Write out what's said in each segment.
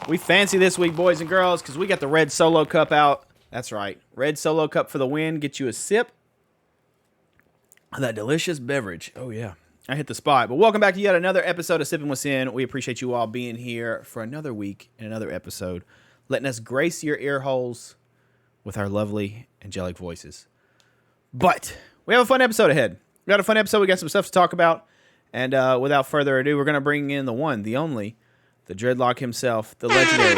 We fancy this week, boys and girls, because we got the red Solo Cup out. That's right. Red Solo Cup for the win. Get you a sip of that delicious beverage. Oh, yeah. I hit the spot. But welcome back to yet another episode of Sippin With Sin. We appreciate you all being here for another week and another episode, letting us grace your ear holes with our lovely, angelic voices. But we have a fun episode ahead. We got a fun episode. We got some stuff to talk about. And without further ado, we're going to bring in the one, the only, the dreadlock himself, the legendary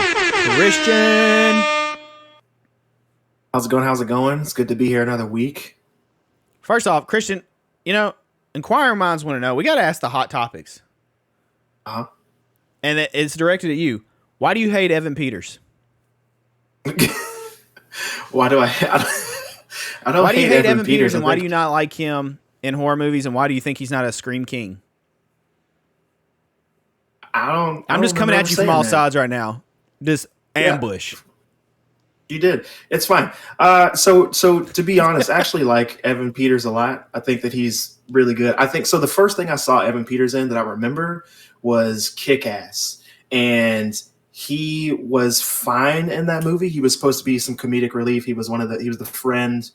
Christian. How's it going? How's it going? It's good to be here another week. First off, Christian, you know, inquiring minds want to know. We got to ask the hot topics. Uh-huh. And it's directed at you. Why do you hate Evan Peters? Why do I don't why do you hate Evan Peters, Peters and why do you not like him in horror movies, and why do you think he's not a Scream King? I'm just coming at you from all sides right now. Just ambush. You did. It's fine. So to be honest, I actually like Evan Peters a lot. I think that he's really good. I think so. The first thing I saw Evan Peters in that I remember was Kick-Ass, and he was fine in that movie. He was supposed to be some comedic relief. He was he was the friend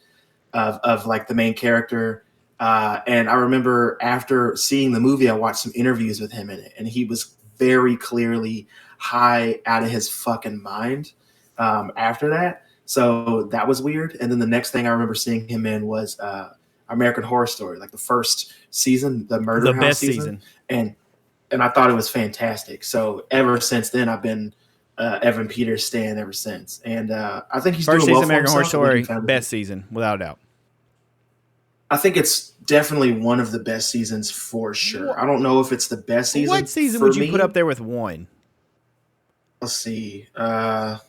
of like the main character. And I remember after seeing the movie, I watched some interviews with him in it, and he was very clearly high out of his fucking mind after that. So that was weird. And then the next thing I remember seeing him in was American Horror Story, like the first season, the Murder House best season. And I thought it was fantastic. So ever since then, I've been Evan Peters stan ever since. And I think he's first doing season well American for Horror himself. Story, best season, without a doubt. I think it's definitely one of the best seasons for sure. I don't know if it's the best season. What season would you put up there with one? Let's see. Let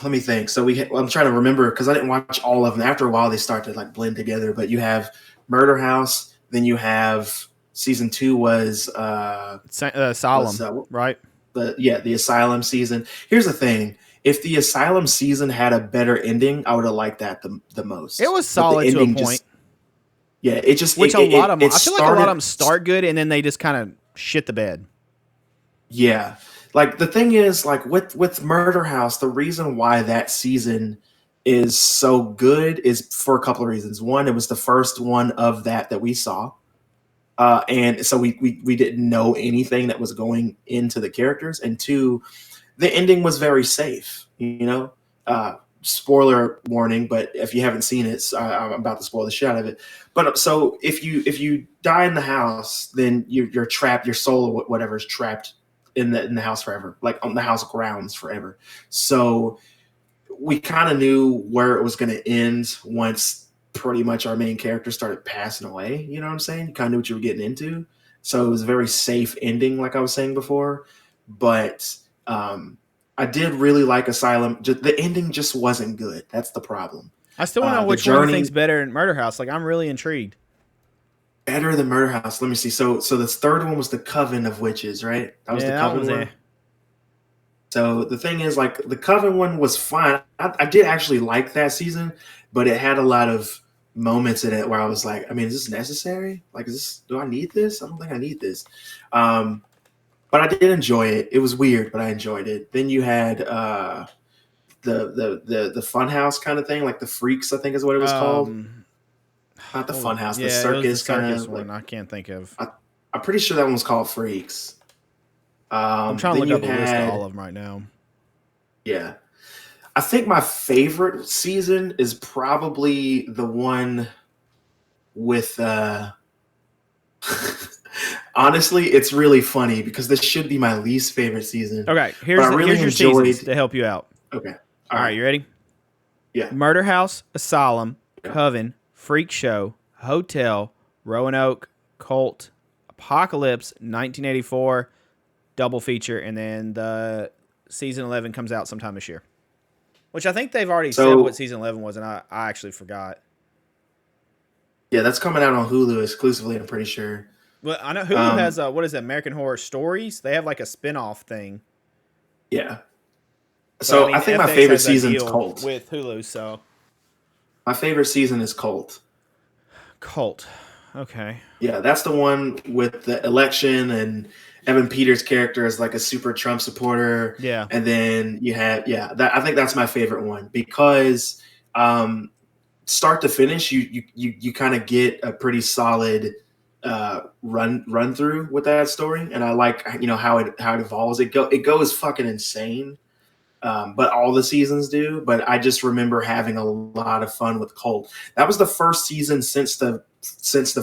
me think. So I'm trying to remember because I didn't watch all of them. After a while, they start to like blend together. But you have Murder House, then you have season 2 was Asylum, right? The Asylum season. Here's the thing. If the Asylum season had a better ending, I would have liked that the most. It was solid to a point. It just which a lot of them. I feel like a lot of them start good and then they just kind of shit the bed. Yeah, like the thing is, like with Murder House, the reason why that season is so good is for a couple of reasons. One, it was the first one of that we saw, and so we didn't know anything that was going into the characters. And two, the ending was very safe. You know, spoiler warning, but if you haven't seen it, I'm about to spoil the shit out of it. But so if you die in the house, then you're trapped. Your soul or whatever is trapped in the house forever, like on the house grounds forever. So we kind of knew where it was going to end once pretty much our main character started passing away. You know what I'm saying? You kind of knew what you were getting into. So it was a very safe ending, like I was saying before. But I did really like Asylum. The ending just wasn't good. That's the problem. I still want to know which one you think's better in Murder House. Like, I'm really intrigued. Better than Murder House. Let me see. So this third one was the Coven of Witches, right? That was the Coven one. So the thing is, like, the Coven one was fine. I did actually like that season, but it had a lot of moments in it where I was like, I mean, is this necessary? Like, do I need this? I don't think I need this. But I did enjoy it. It was weird, but I enjoyed it. Then you had the Funhouse kind of thing, like the Freaks, I think is what it was called. Not the Funhouse, the circus kind of one. I can't think of. I'm pretty sure that one was called Freaks. I'm trying to look up a list of all of them right now. Yeah. I think my favorite season is probably the one with honestly, it's really funny because this should be my least favorite season. Okay, here's your seasons to help you out. Okay. All right, you ready? Yeah. Murder House, Asylum, Coven, Freak Show, Hotel, Roanoke, Cult, Apocalypse, 1984, double feature, and then the season 11 comes out sometime this year. Which I think they've already said what season 11 was, and I actually forgot. Yeah, that's coming out on Hulu exclusively, I'm pretty sure. Well, I know Hulu has, what is it, American Horror Stories? They have like a spin-off thing. Yeah. So I think my favorite season is Cult. With Hulu, so. My favorite season is Cult. Cult. Okay. Yeah, that's the one with the election and Evan Peters' character is like a super Trump supporter. Yeah. And then you have, that I think that's my favorite one because um, start to finish, you kind of get a pretty solid run through with that story, and I like how it evolves. It goes fucking insane, but all the seasons do. But I just remember having a lot of fun with Colt. That was the first season since the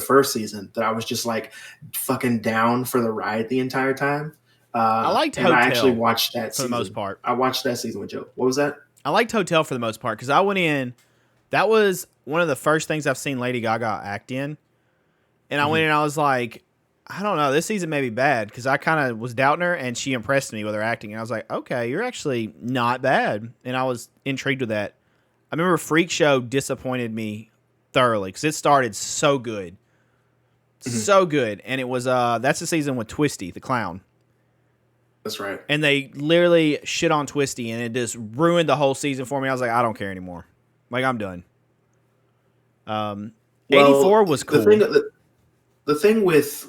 first season that I was just like fucking down for the ride the entire time. I liked And I actually Hotel watched that for the most season. part. I watched that season with Joe. What was that? I liked Hotel for the most part because I went in. That was one of the first things I've seen Lady Gaga act in. And I went in and I was like, I don't know, this season may be bad because I kind of was doubting her and she impressed me with her acting. And I was like, okay, you're actually not bad. And I was intrigued with that. I remember Freak Show disappointed me thoroughly because it started so good. So good. And it was, that's the season with Twisty, the clown. That's right. And they literally shit on Twisty and it just ruined the whole season for me. I was like, I don't care anymore. Like, I'm done. 84 was cool. The thing with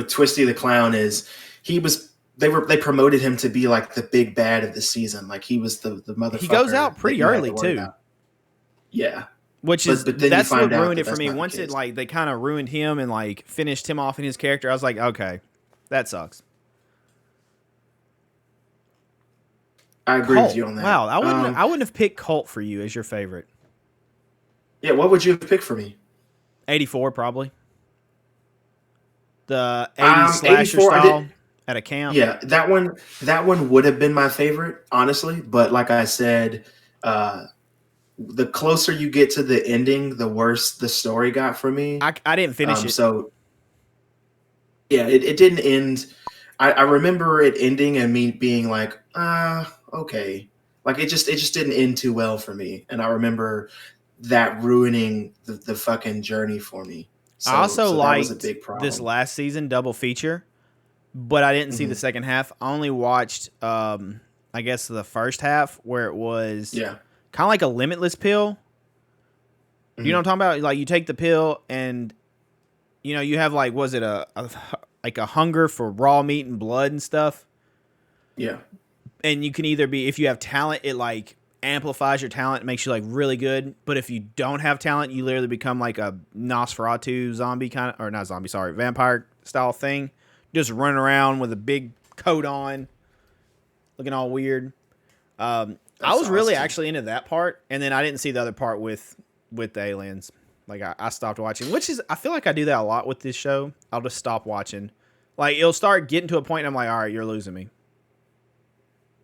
Twisty the Clown is they promoted him to be like the big bad of the season. Like he was the motherfucker. He goes out pretty early too. About. Yeah. Which is that's what ruined it for me. Once it like they kind of ruined him and like finished him off in his character, I was like, okay, that sucks. I agree Cult. with you on that. Wow, I wouldn't have picked Cult for you as your favorite. Yeah, what would you have picked for me? 84 probably. The 80s slasher style at a camp. Yeah, that one would have been my favorite, honestly. But like I said, the closer you get to the ending, the worse the story got for me. I didn't finish it. So yeah, it didn't end. I remember it ending and me being like, okay. Like it just didn't end too well for me. And I remember that ruining the fucking journey for me. So, I also liked that was a big problem. This last season double feature, but I didn't see the second half. I only watched, I guess, the first half where it was kind of like a limitless pill. You know what I'm talking about? Like you take the pill and, you have like, was it a hunger for raw meat and blood and stuff? Yeah. And you can either be, if you have talent, it like amplifies your talent, makes you like really good. But if you don't have talent, you literally become like a Nosferatu zombie kind of, or not zombie, sorry, vampire style thing. Just running around with a big coat on, looking all weird. I was really actually into that part, and then I didn't see the other part with the aliens. Like I stopped watching, which is, I feel like I do that a lot with this show. I'll just stop watching. Like it'll start getting to a point and I'm like, all right, you're losing me.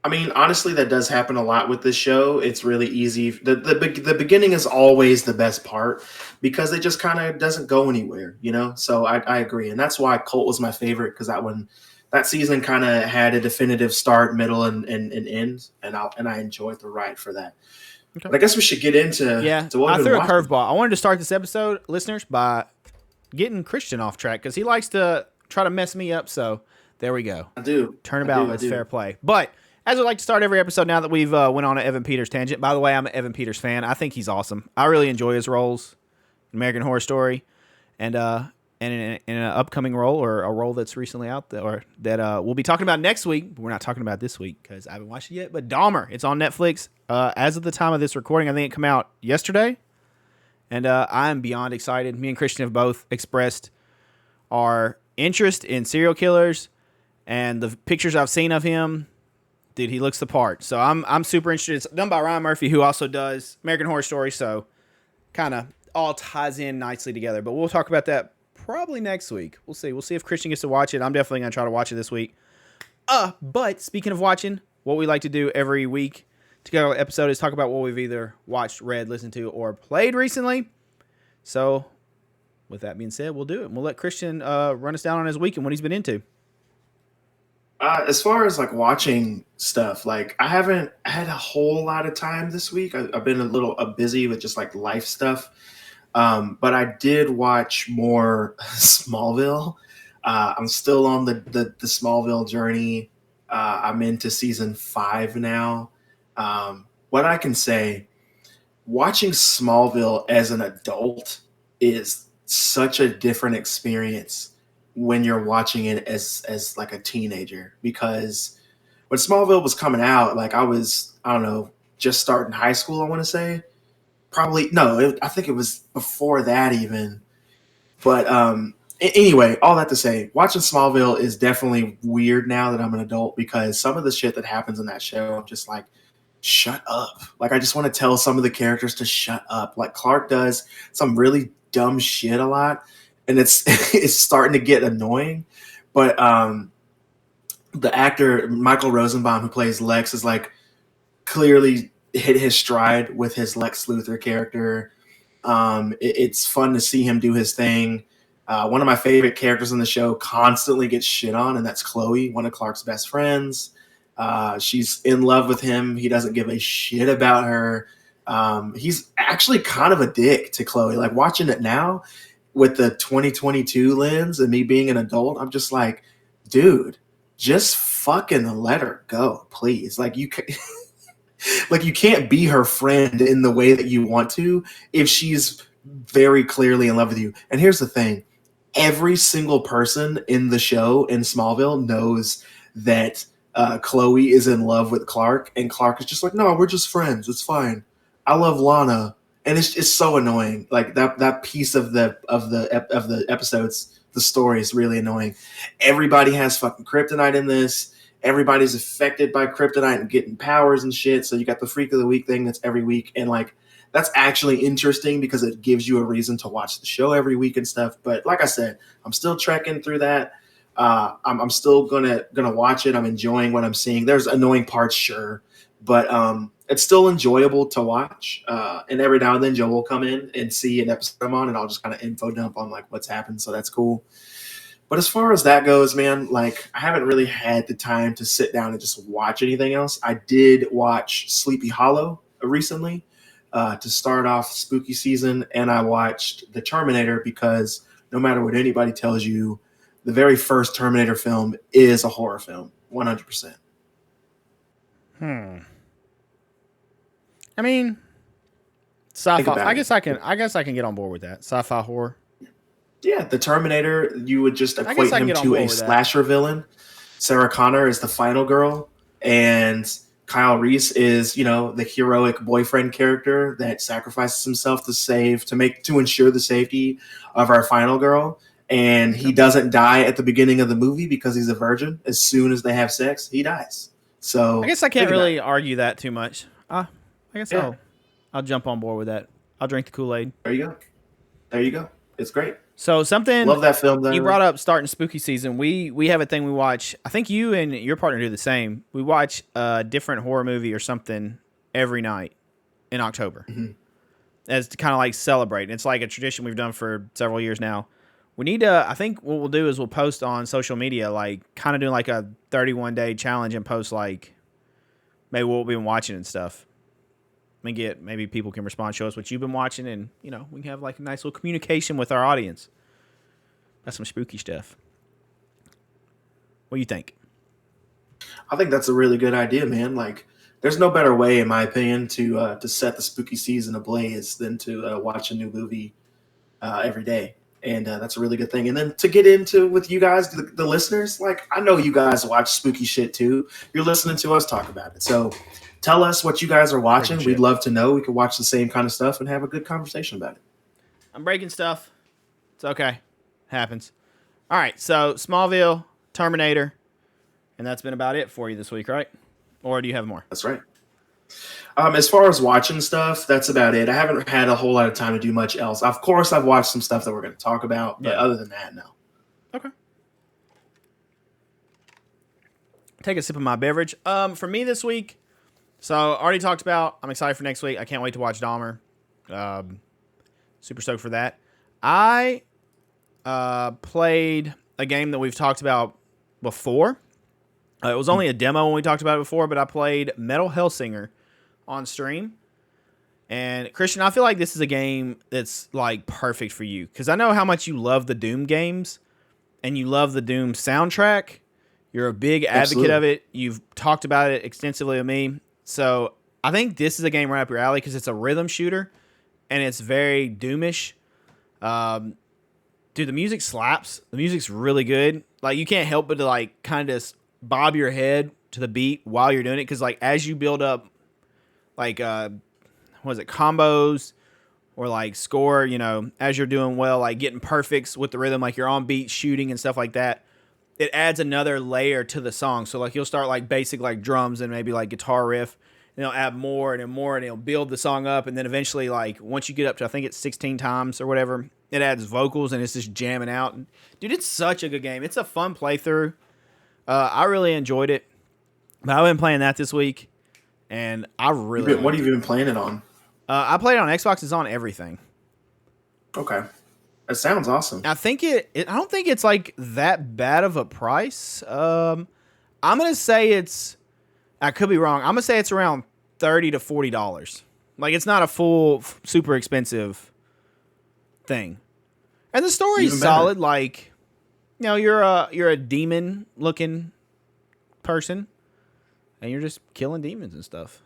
I mean, honestly, that does happen a lot with this show. It's really easy. The beginning is always the best part because it just kind of doesn't go anywhere, So I agree, and that's why Cult was my favorite because that season kind of had a definitive start, middle, and end, and I enjoyed the ride for that. Okay. But I guess we should get into to what I threw a curveball. I wanted to start this episode, listeners, by getting Christian off track because he likes to try to mess me up. So there we go. I do. Turnabout is fair play, but. As I like to start every episode now that we've went on an Evan Peters tangent. By the way, I'm an Evan Peters fan. I think he's awesome. I really enjoy his roles in American Horror Story, and in an upcoming role or a role that's recently out there or that we'll be talking about next week. But we're not talking about this week because I haven't watched it yet. But Dahmer, it's on Netflix. As of the time of this recording, I think it came out yesterday, and I am beyond excited. Me and Christian have both expressed our interest in serial killers, and the pictures I've seen of him. Dude, he looks the part. So I'm super interested. It's done by Ryan Murphy, who also does American Horror Story. So kind of all ties in nicely together. But we'll talk about that probably next week. We'll see. We'll see if Christian gets to watch it. I'm definitely going to try to watch it this week. But speaking of watching, what we like to do every week to go to episode is talk about what we've either watched, read, listened to, or played recently. So with that being said, we'll do it. We'll let Christian run us down on his week and what he's been into. As far as like watching stuff, like I haven't had a whole lot of time this week. I've been a little busy with just like life stuff. But I did watch more Smallville. I'm still on the Smallville journey. I'm into season 5 now. What I can say, watching Smallville as an adult is such a different experience when you're watching it as like a teenager, because when Smallville was coming out, like I don't know, just starting high school, I want to say. Probably no, I think it was before that even. But anyway, all that to say, watching Smallville is definitely weird now that I'm an adult, because some of the shit that happens in that show, I'm just like, shut up. Like, I just want to tell some of the characters to shut up. Like, Clark does some really dumb shit a lot, and it's it's starting to get annoying. But the actor Michael Rosenbaum, who plays Lex, is like clearly hit his stride with his Lex Luthor character. It's fun to see him do his thing. One of my favorite characters in the show constantly gets shit on, and that's Chloe, one of Clark's best friends. She's in love with him. He doesn't give a shit about her. He's actually kind of a dick to Chloe. Like, watching it now with the 2022 lens and me being an adult, I'm just like, dude, just fucking let her go, please. Like, like, you can't be her friend in the way that you want to if she's very clearly in love with you. And here's the thing. Every single person in the show in Smallville knows that Chloe is in love with Clark, and Clark is just like, no, we're just friends. It's fine. I love Lana. And it's so annoying. Like, that piece of the episodes, the story is really annoying. Everybody has fucking kryptonite in this. Everybody's affected by kryptonite and getting powers and shit. So you got the Freak of the Week thing that's every week. And like, that's actually interesting because it gives you a reason to watch the show every week and stuff. But like I said, I'm still trekking through that. I'm still gonna watch it. I'm enjoying what I'm seeing. There's annoying parts, sure, but it's still enjoyable to watch. And every now and then Joe will come in and see an episode I'm on, and I'll just kind of info dump on like what's happened. So that's cool. But as far as that goes, man, like, I haven't really had the time to sit down and just watch anything else. I did watch Sleepy Hollow recently to start off spooky season, and I watched The Terminator because no matter what anybody tells you, the very first Terminator film is a horror film, 100%. I mean, sci-fi. I guess I can get on board with that. Sci-fi horror. Yeah, the Terminator, you would just equate him to a slasher villain. Sarah Connor is the final girl, and Kyle Reese is, the heroic boyfriend character that sacrifices himself to ensure the safety of our final girl. And he doesn't die at the beginning of the movie because he's a virgin. As soon as they have sex, he dies. So I guess I can't really argue that too much. I guess I'll jump on board with that. I'll drink the Kool-Aid. There you go. It's great. So something love that film. You brought up starting spooky season. We have a thing we watch. I think you and your partner do the same. We watch a different horror movie or something every night in October, as to kind of like celebrate. It's like a tradition we've done for several years now. We need to. I think what we'll do is we'll post on social media, like kind of doing like a 31-day challenge, and post like maybe what we've been watching and stuff. Maybe people can respond, show us what you've been watching, and we can have like a nice little communication with our audience. That's some spooky stuff. What do you think? I think that's a really good idea, man. Like, there's no better way, in my opinion, to set the spooky season ablaze than to watch a new movie every day, and that's a really good thing. And then to get into with you guys, the listeners, like, I know you guys watch spooky shit too. You're listening to us talk about it, so tell us what you guys are watching. We'd love to know. We could watch the same kind of stuff and have a good conversation about it. I'm breaking stuff. It's okay. Happens. All right, so Smallville, Terminator, and that's been about it for you this week, right? Or do you have more? That's right. As far as watching stuff, that's about it. I haven't had a whole lot of time to do much else. Of course, I've watched some stuff that we're going to talk about, but other than that, no. Okay. Take a sip of my beverage. For me this week, so already talked about, I'm excited for next week. I can't wait to watch Dahmer. Super stoked for that. I played a game that we've talked about before. It was only a demo when we talked about it before, but I played Metal Hellsinger on stream. And Christian, I feel like this is a game that's like perfect for you, because I know how much you love the Doom games and you love the Doom soundtrack. You're a big advocate of it. You've talked about it extensively with me. So I think this is a game right up your alley because it's a rhythm shooter and it's very Doomish. Dude, the music slaps. The music's really good. Like, you can't help but to, like, kind of bob your head to the beat while you're doing it. Because, like, as you build up, like, combos or, like, score, you know, as you're doing well, like, getting perfects with the rhythm, like, you're on beat shooting and stuff like that, it adds another layer to the song. So, like, you'll start, like, basic, like, drums and maybe, like, guitar riff. And it'll add more and more, and it'll build the song up. And then eventually, like, once you get up to, I think it's 16 times or whatever, it adds vocals, and it's just jamming out. Dude, it's such a good game. It's a fun playthrough. I really enjoyed it. But I've been playing that this week, and I really What have you been playing it on? I played it on Xbox. It's on everything. Okay. That sounds awesome. I think I don't think it's, like, that bad of a price. I'm going to say it's... I could be wrong. I'm going to say it's around $30 to $40. Like, it's not a full, super expensive thing. And the story's solid. Like, you know, you're a demon-looking person, and you're just killing demons and stuff.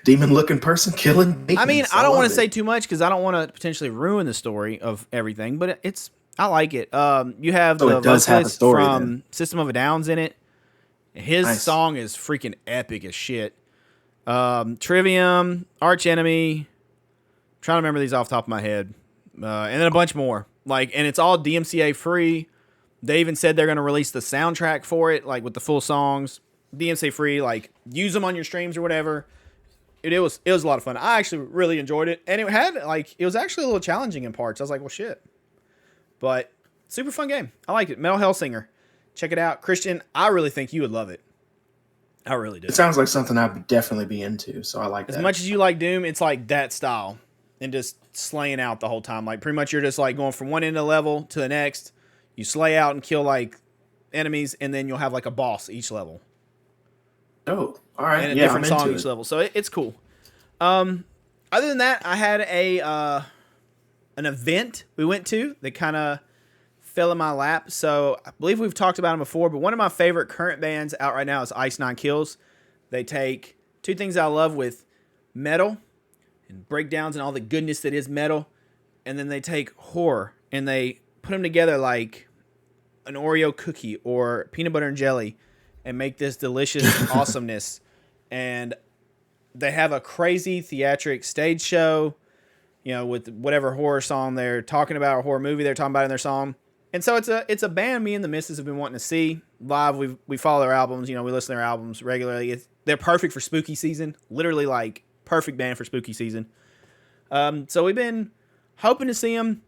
Demon-looking person killing demons. I mean, I don't want to say too much because I don't want to potentially ruin the story of everything, but I like it. You have the vocalist from System of a Down's in it. His song is freaking epic as shit. Trivium, Arch Enemy. I'm trying to remember these off the top of my head. And then a bunch more. Like, and it's all DMCA free. They even said they're going to release the soundtrack for it, like with the full songs. DMCA free, like use them on your streams or whatever. It was a lot of fun. I actually really enjoyed it. And it was actually a little challenging in parts. I was like, well, shit. But super fun game. I liked it. Metal Hellsinger. Check it out. Christian, I really think you would love it. I really do. It sounds like something I'd definitely be into, so I like that. As much as you like Doom, it's like that style. And just slaying out the whole time. Like, pretty much you're just like going from one end of the level to the next. You slay out and kill like enemies, and then you'll have like a boss each level. Oh, all right. And a different song each level. So it's cool. Other than that, I had an event we went to that kind of fell in my lap. So I believe we've talked about them before, but one of my favorite current bands out right now is Ice Nine Kills. They take two things I love with metal and breakdowns and all the goodness that is metal, and then they take horror and they put them together like an Oreo cookie or peanut butter and jelly and make this delicious awesomeness. And they have a crazy theatric stage show, you know, with whatever horror song they're talking about or horror movie they're talking about in their song. And so it's a band me and the missus have been wanting to see live. We follow their albums, you know, we listen to their albums regularly. They're perfect for spooky season, literally like perfect band for spooky season. So we've been hoping to see them.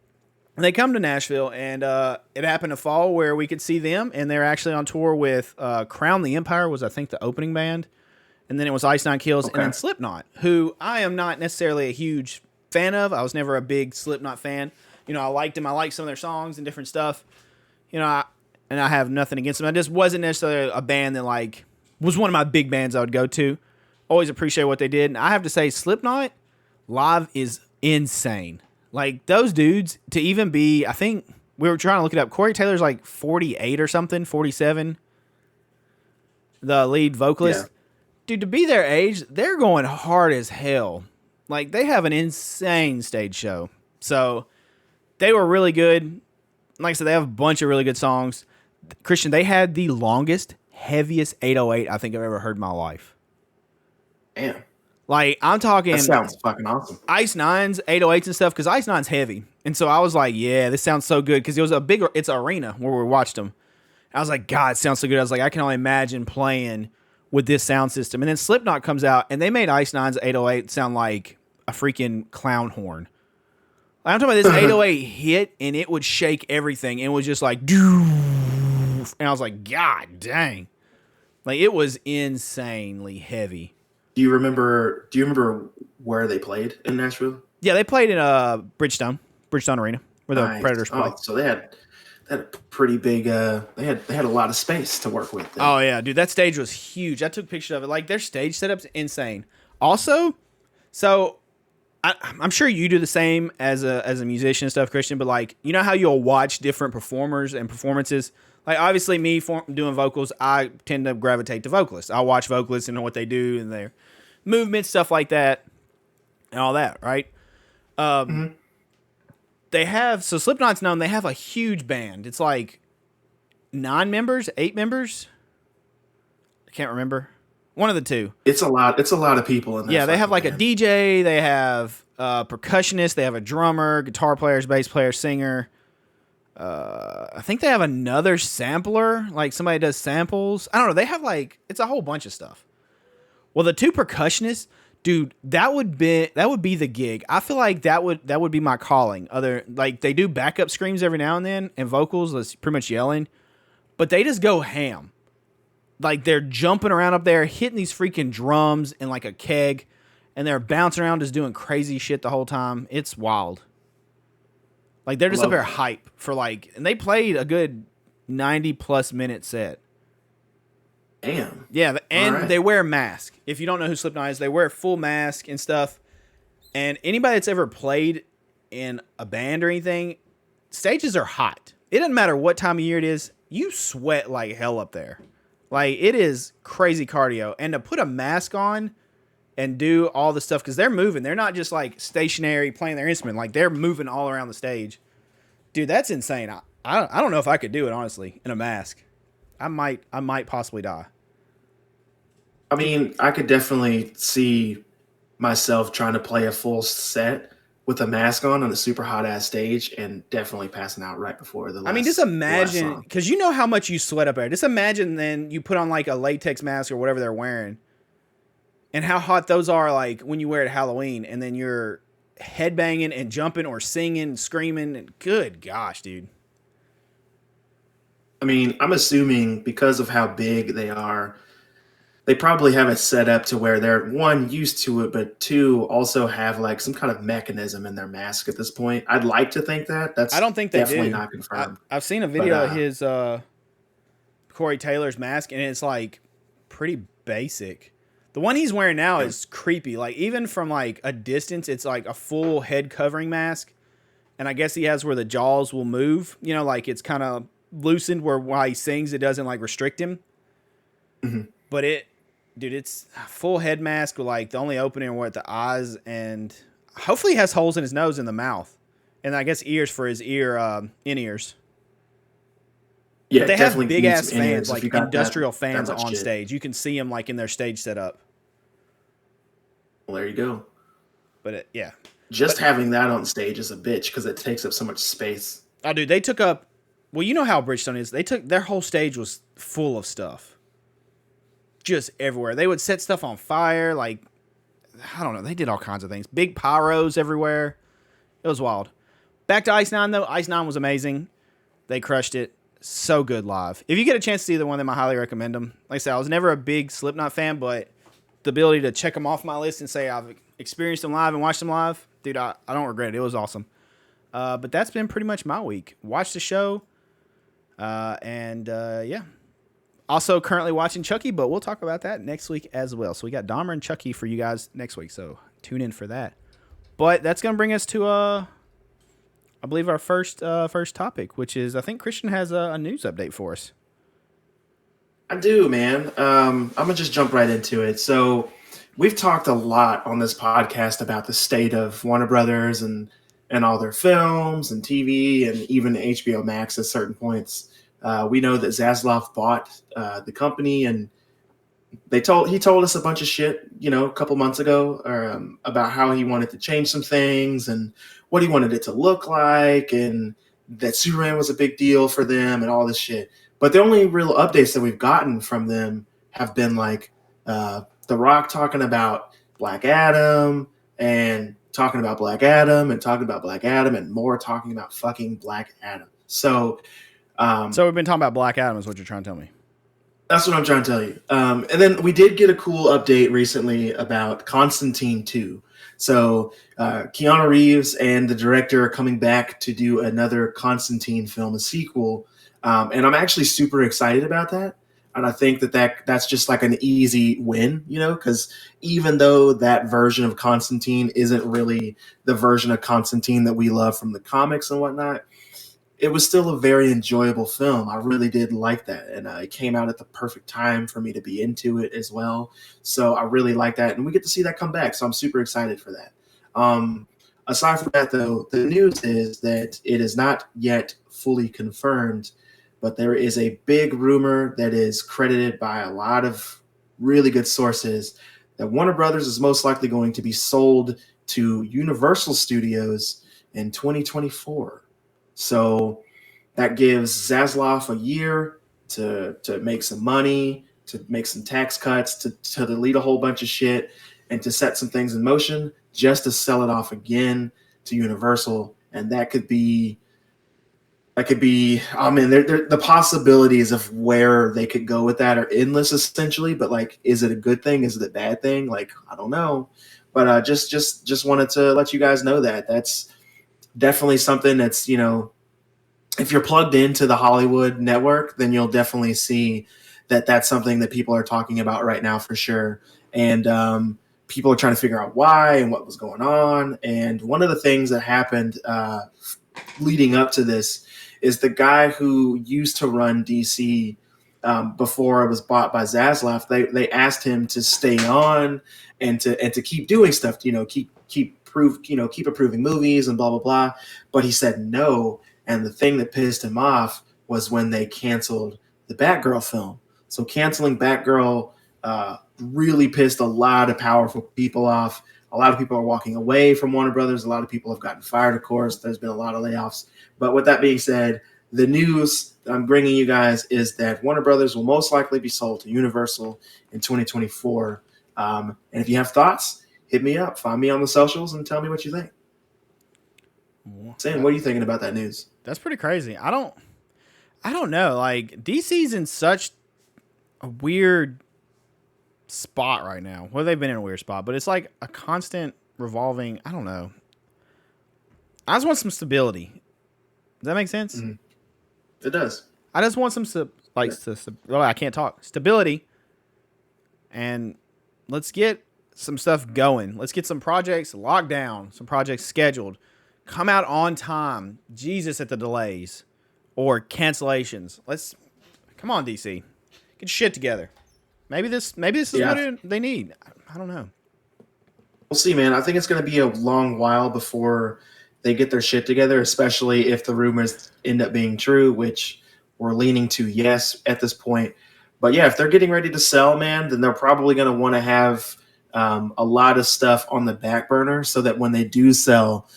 They come to Nashville, and it happened to fall where we could see them, and they're actually on tour with Crown the Empire was, I think, the opening band. And then it was Ice Nine Kills, and then Slipknot, who I am not necessarily a huge fan of. I was never a big Slipknot fan. You know, I liked them. I liked some of their songs and different stuff. You know, I have nothing against them. I just wasn't necessarily a band that, like, was one of my big bands I would go to. Always appreciate what they did. And I have to say, Slipknot live is insane. Like, those dudes, to even be, I think, we were trying to look it up. Corey Taylor's like 48 or something, 47. The lead vocalist. Yeah. Dude, to be their age, they're going hard as hell. Like, they have an insane stage show. So, they were really good. Like I said, they have a bunch of really good songs. Christian, they had the longest, heaviest 808 I think I've ever heard in my life. Damn. Like, I'm talking... That sounds fucking awesome. Ice Nines, 808s and stuff, because Ice Nine's heavy. And so I was like, yeah, this sounds so good, because it was it's an arena where we watched them. I was like, God, it sounds so good. I was like, I can only imagine playing with this sound system. And then Slipknot comes out, and they made Ice Nine's 808 sound like a freaking clown horn. Like, I'm talking about this 808 hit, and it would shake everything. And it was just like, and I was like, God dang. Like, it was insanely heavy. Do you remember where they played in Nashville? Yeah, they played in Bridgestone Arena, where the Predators played. Oh, so they had a pretty big they had a lot of space to work with. Oh yeah, dude, that stage was huge. I took pictures of it. Like, their stage setup's insane. Also, so I'm sure you do the same as a musician and stuff, Christian, but like, you know how you'll watch different performers and performances? Like, obviously me doing vocals, I tend to gravitate to vocalists. I'll watch vocalists and know what they do and their movements, stuff like that, and all that, right? they have, so Slipknot's known, they have a huge band. It's like 9 members, 8 members. I can't remember. One of the two. It's a lot. It's a lot of people in there. Yeah, they have like a DJ. They have a percussionist. They have a drummer, guitar players, bass player, singer. I think they have another sampler, like somebody does samples. I don't know. They have like, it's a whole bunch of stuff. Well, the 2 percussionists, dude, that would be the gig. I feel like that would be my calling. Like they do backup screams every now and then and vocals, that's pretty much yelling, but they just go ham. Like they're jumping around up there, hitting these freaking drums in like a keg, and they're bouncing around just doing crazy shit the whole time. It's wild. Like they're just up there hype for like, and they played a good 90+ minute set. Damn. Yeah, and they wear a mask. If you don't know who Slipknot is, they wear a full mask and stuff. And anybody that's ever played in a band or anything, stages are hot. It doesn't matter what time of year it is, you sweat like hell up there. Like, it is crazy cardio. And to put a mask on and do all the stuff, because they're moving. They're not just, like, stationary playing their instrument. Like, they're moving all around the stage. Dude, that's insane. I don't know if I could do it, honestly, in a mask. I might possibly die. I mean, I could definitely see myself trying to play a full set with a mask on a super hot ass stage and definitely passing out right before the last. I mean, just imagine, because you know how much you sweat up there. Just imagine then you put on like a latex mask or whatever they're wearing, and how hot those are, like when you wear it at Halloween, and then you're headbanging and jumping or singing and screaming. And good gosh, dude. I mean, I'm assuming because of how big they are, they probably have it set up to where they're, 1, used to it, but 2, also have like some kind of mechanism in their mask at this point. I'd like to think that. I don't think they definitely not confirmed. I've seen a video of his Corey Taylor's mask, and it's like pretty basic. The one he's wearing now is creepy. Like even from like a distance, it's like a full head covering mask. And I guess he has where the jaws will move. You know, like it's kind of loosened where while he sings, it doesn't like restrict him. Mm-hmm. But it's a full head mask with like the only opening are at the eyes, and hopefully he has holes in his nose and the mouth. And I guess ears for his in-ears. Yeah, but they have big ass fans, like industrial fans on stage. You can see them like in their stage setup. Well, there you go. But just having that on stage is a bitch because it takes up so much space. Oh, dude, they took up. Well, you know how Bridgestone is. They took their whole stage was full of stuff. Just everywhere. They would set stuff on fire. Like, I don't know. They did all kinds of things. Big pyros everywhere. It was wild. Back to Ice 9, though. Ice 9 was amazing. They crushed it. So good live. If you get a chance to see either one of them, I highly recommend them. Like I said, I was never a big Slipknot fan, but the ability to check them off my list and say I've experienced them live and watched them live, dude, I don't regret it. It was awesome. But that's been pretty much my week. Watch the show. Yeah. Also currently watching Chucky, but we'll talk about that next week as well. So we got Dahmer and Chucky for you guys next week, so tune in for that. But that's going to bring us to, I believe, our first topic, which is I think Christian has a news update for us. I do, man. I'm going to just jump right into it. So we've talked a lot on this podcast about the state of Warner Brothers and all their films and TV and even HBO Max at certain points. We know that Zaslav bought the company, and he told us a bunch of shit, a couple months ago, about how he wanted to change some things and what he wanted it to look like, and that Superman was a big deal for them and all this shit. But the only real updates that we've gotten from them have been like The Rock talking about Black Adam and talking about Black Adam and talking about Black Adam and more talking about fucking Black Adam. So we've been talking about Black Adam is what you're trying to tell me. That's what I'm trying to tell you. And then we did get a cool update recently about Constantine 2. So Keanu Reeves and the director are coming back to do another Constantine film, a sequel. And I'm actually super excited about that. And I think that's just like an easy win, because even though that version of Constantine isn't really the version of Constantine that we love from the comics and whatnot, it was still a very enjoyable film. I really did like that. And it came out at the perfect time for me to be into it as well. So I really like that. And we get to see that come back. So I'm super excited for that. Aside from that, though, the news is that it is not yet fully confirmed, but there is a big rumor that is credited by a lot of really good sources that Warner Brothers is most likely going to be sold to Universal Studios in 2024. So that gives Zaslav a year to make some money, to make some tax cuts, to delete a whole bunch of shit, and to set some things in motion just to sell it off again to Universal. And that could be, I mean, the possibilities of where they could go with that are endless, essentially. But like, is it a good thing? Is it a bad thing? Like, I don't know. But just wanted to let you guys know that that's definitely something that's, if you're plugged into the Hollywood network, then you'll definitely see that that's something that people are talking about right now for sure. And people are trying to figure out why and what was going on. And one of the things that happened leading up to this is the guy who used to run DC before it was bought by Zaslav. They asked him to stay on and to keep doing stuff. Keep approving movies and blah blah blah. But he said no. And the thing that pissed him off was when they canceled the Batgirl film. So canceling Batgirl really pissed a lot of powerful people off. A lot of people are walking away from Warner Brothers. A lot of people have gotten fired, of course. There's been a lot of layoffs. But with that being said, the news that I'm bringing you guys is that Warner Brothers will most likely be sold to Universal in 2024. And if you have thoughts, hit me up. Find me on the socials and tell me what you think. Sam, what are you thinking about that news? That's pretty crazy. I don't know. Like, DC's in such a weird spot right now. Well, they've been in a weird spot, but it's like a constant revolving. I don't know. I just want some stability. Does that make sense? Mm-hmm. It does. I just want some I can't talk. Stability. And let's get some stuff going. Let's get some projects locked down, some projects scheduled. Come out on time. Jesus at the delays or cancellations. Come on, DC. Get shit together. Maybe this is what they need. I don't know. We'll see, man. I think it's going to be a long while before they get their shit together, especially if the rumors end up being true, which we're leaning to yes at this point. But yeah, if they're getting ready to sell, man, then they're probably going to want to have a lot of stuff on the back burner so that when they do sell,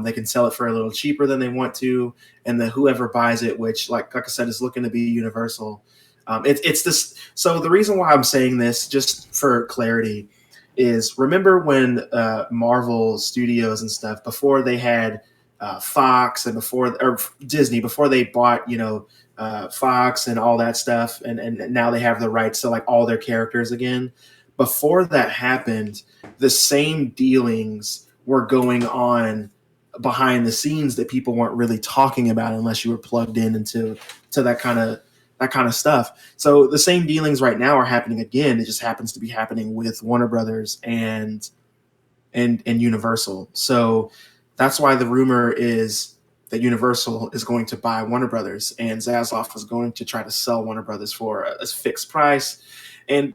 they can sell it for a little cheaper than they want to, and then whoever buys it, which, like I said, is looking to be Universal. It's this. So the reason why I'm saying this, just for clarity, is remember when Marvel Studios and stuff, before they had Fox and or Disney, before they bought Fox and all that stuff, and now they have the rights to like all their characters again. Before that happened, the same dealings were going on behind the scenes that people weren't really talking about unless you were plugged into that kind of stuff. So the same dealings right now are happening again. It just happens to be happening with Warner Brothers and Universal. So that's why the rumor is that Universal is going to buy Warner Brothers, and Zaslav is going to try to sell Warner Brothers for a fixed price. And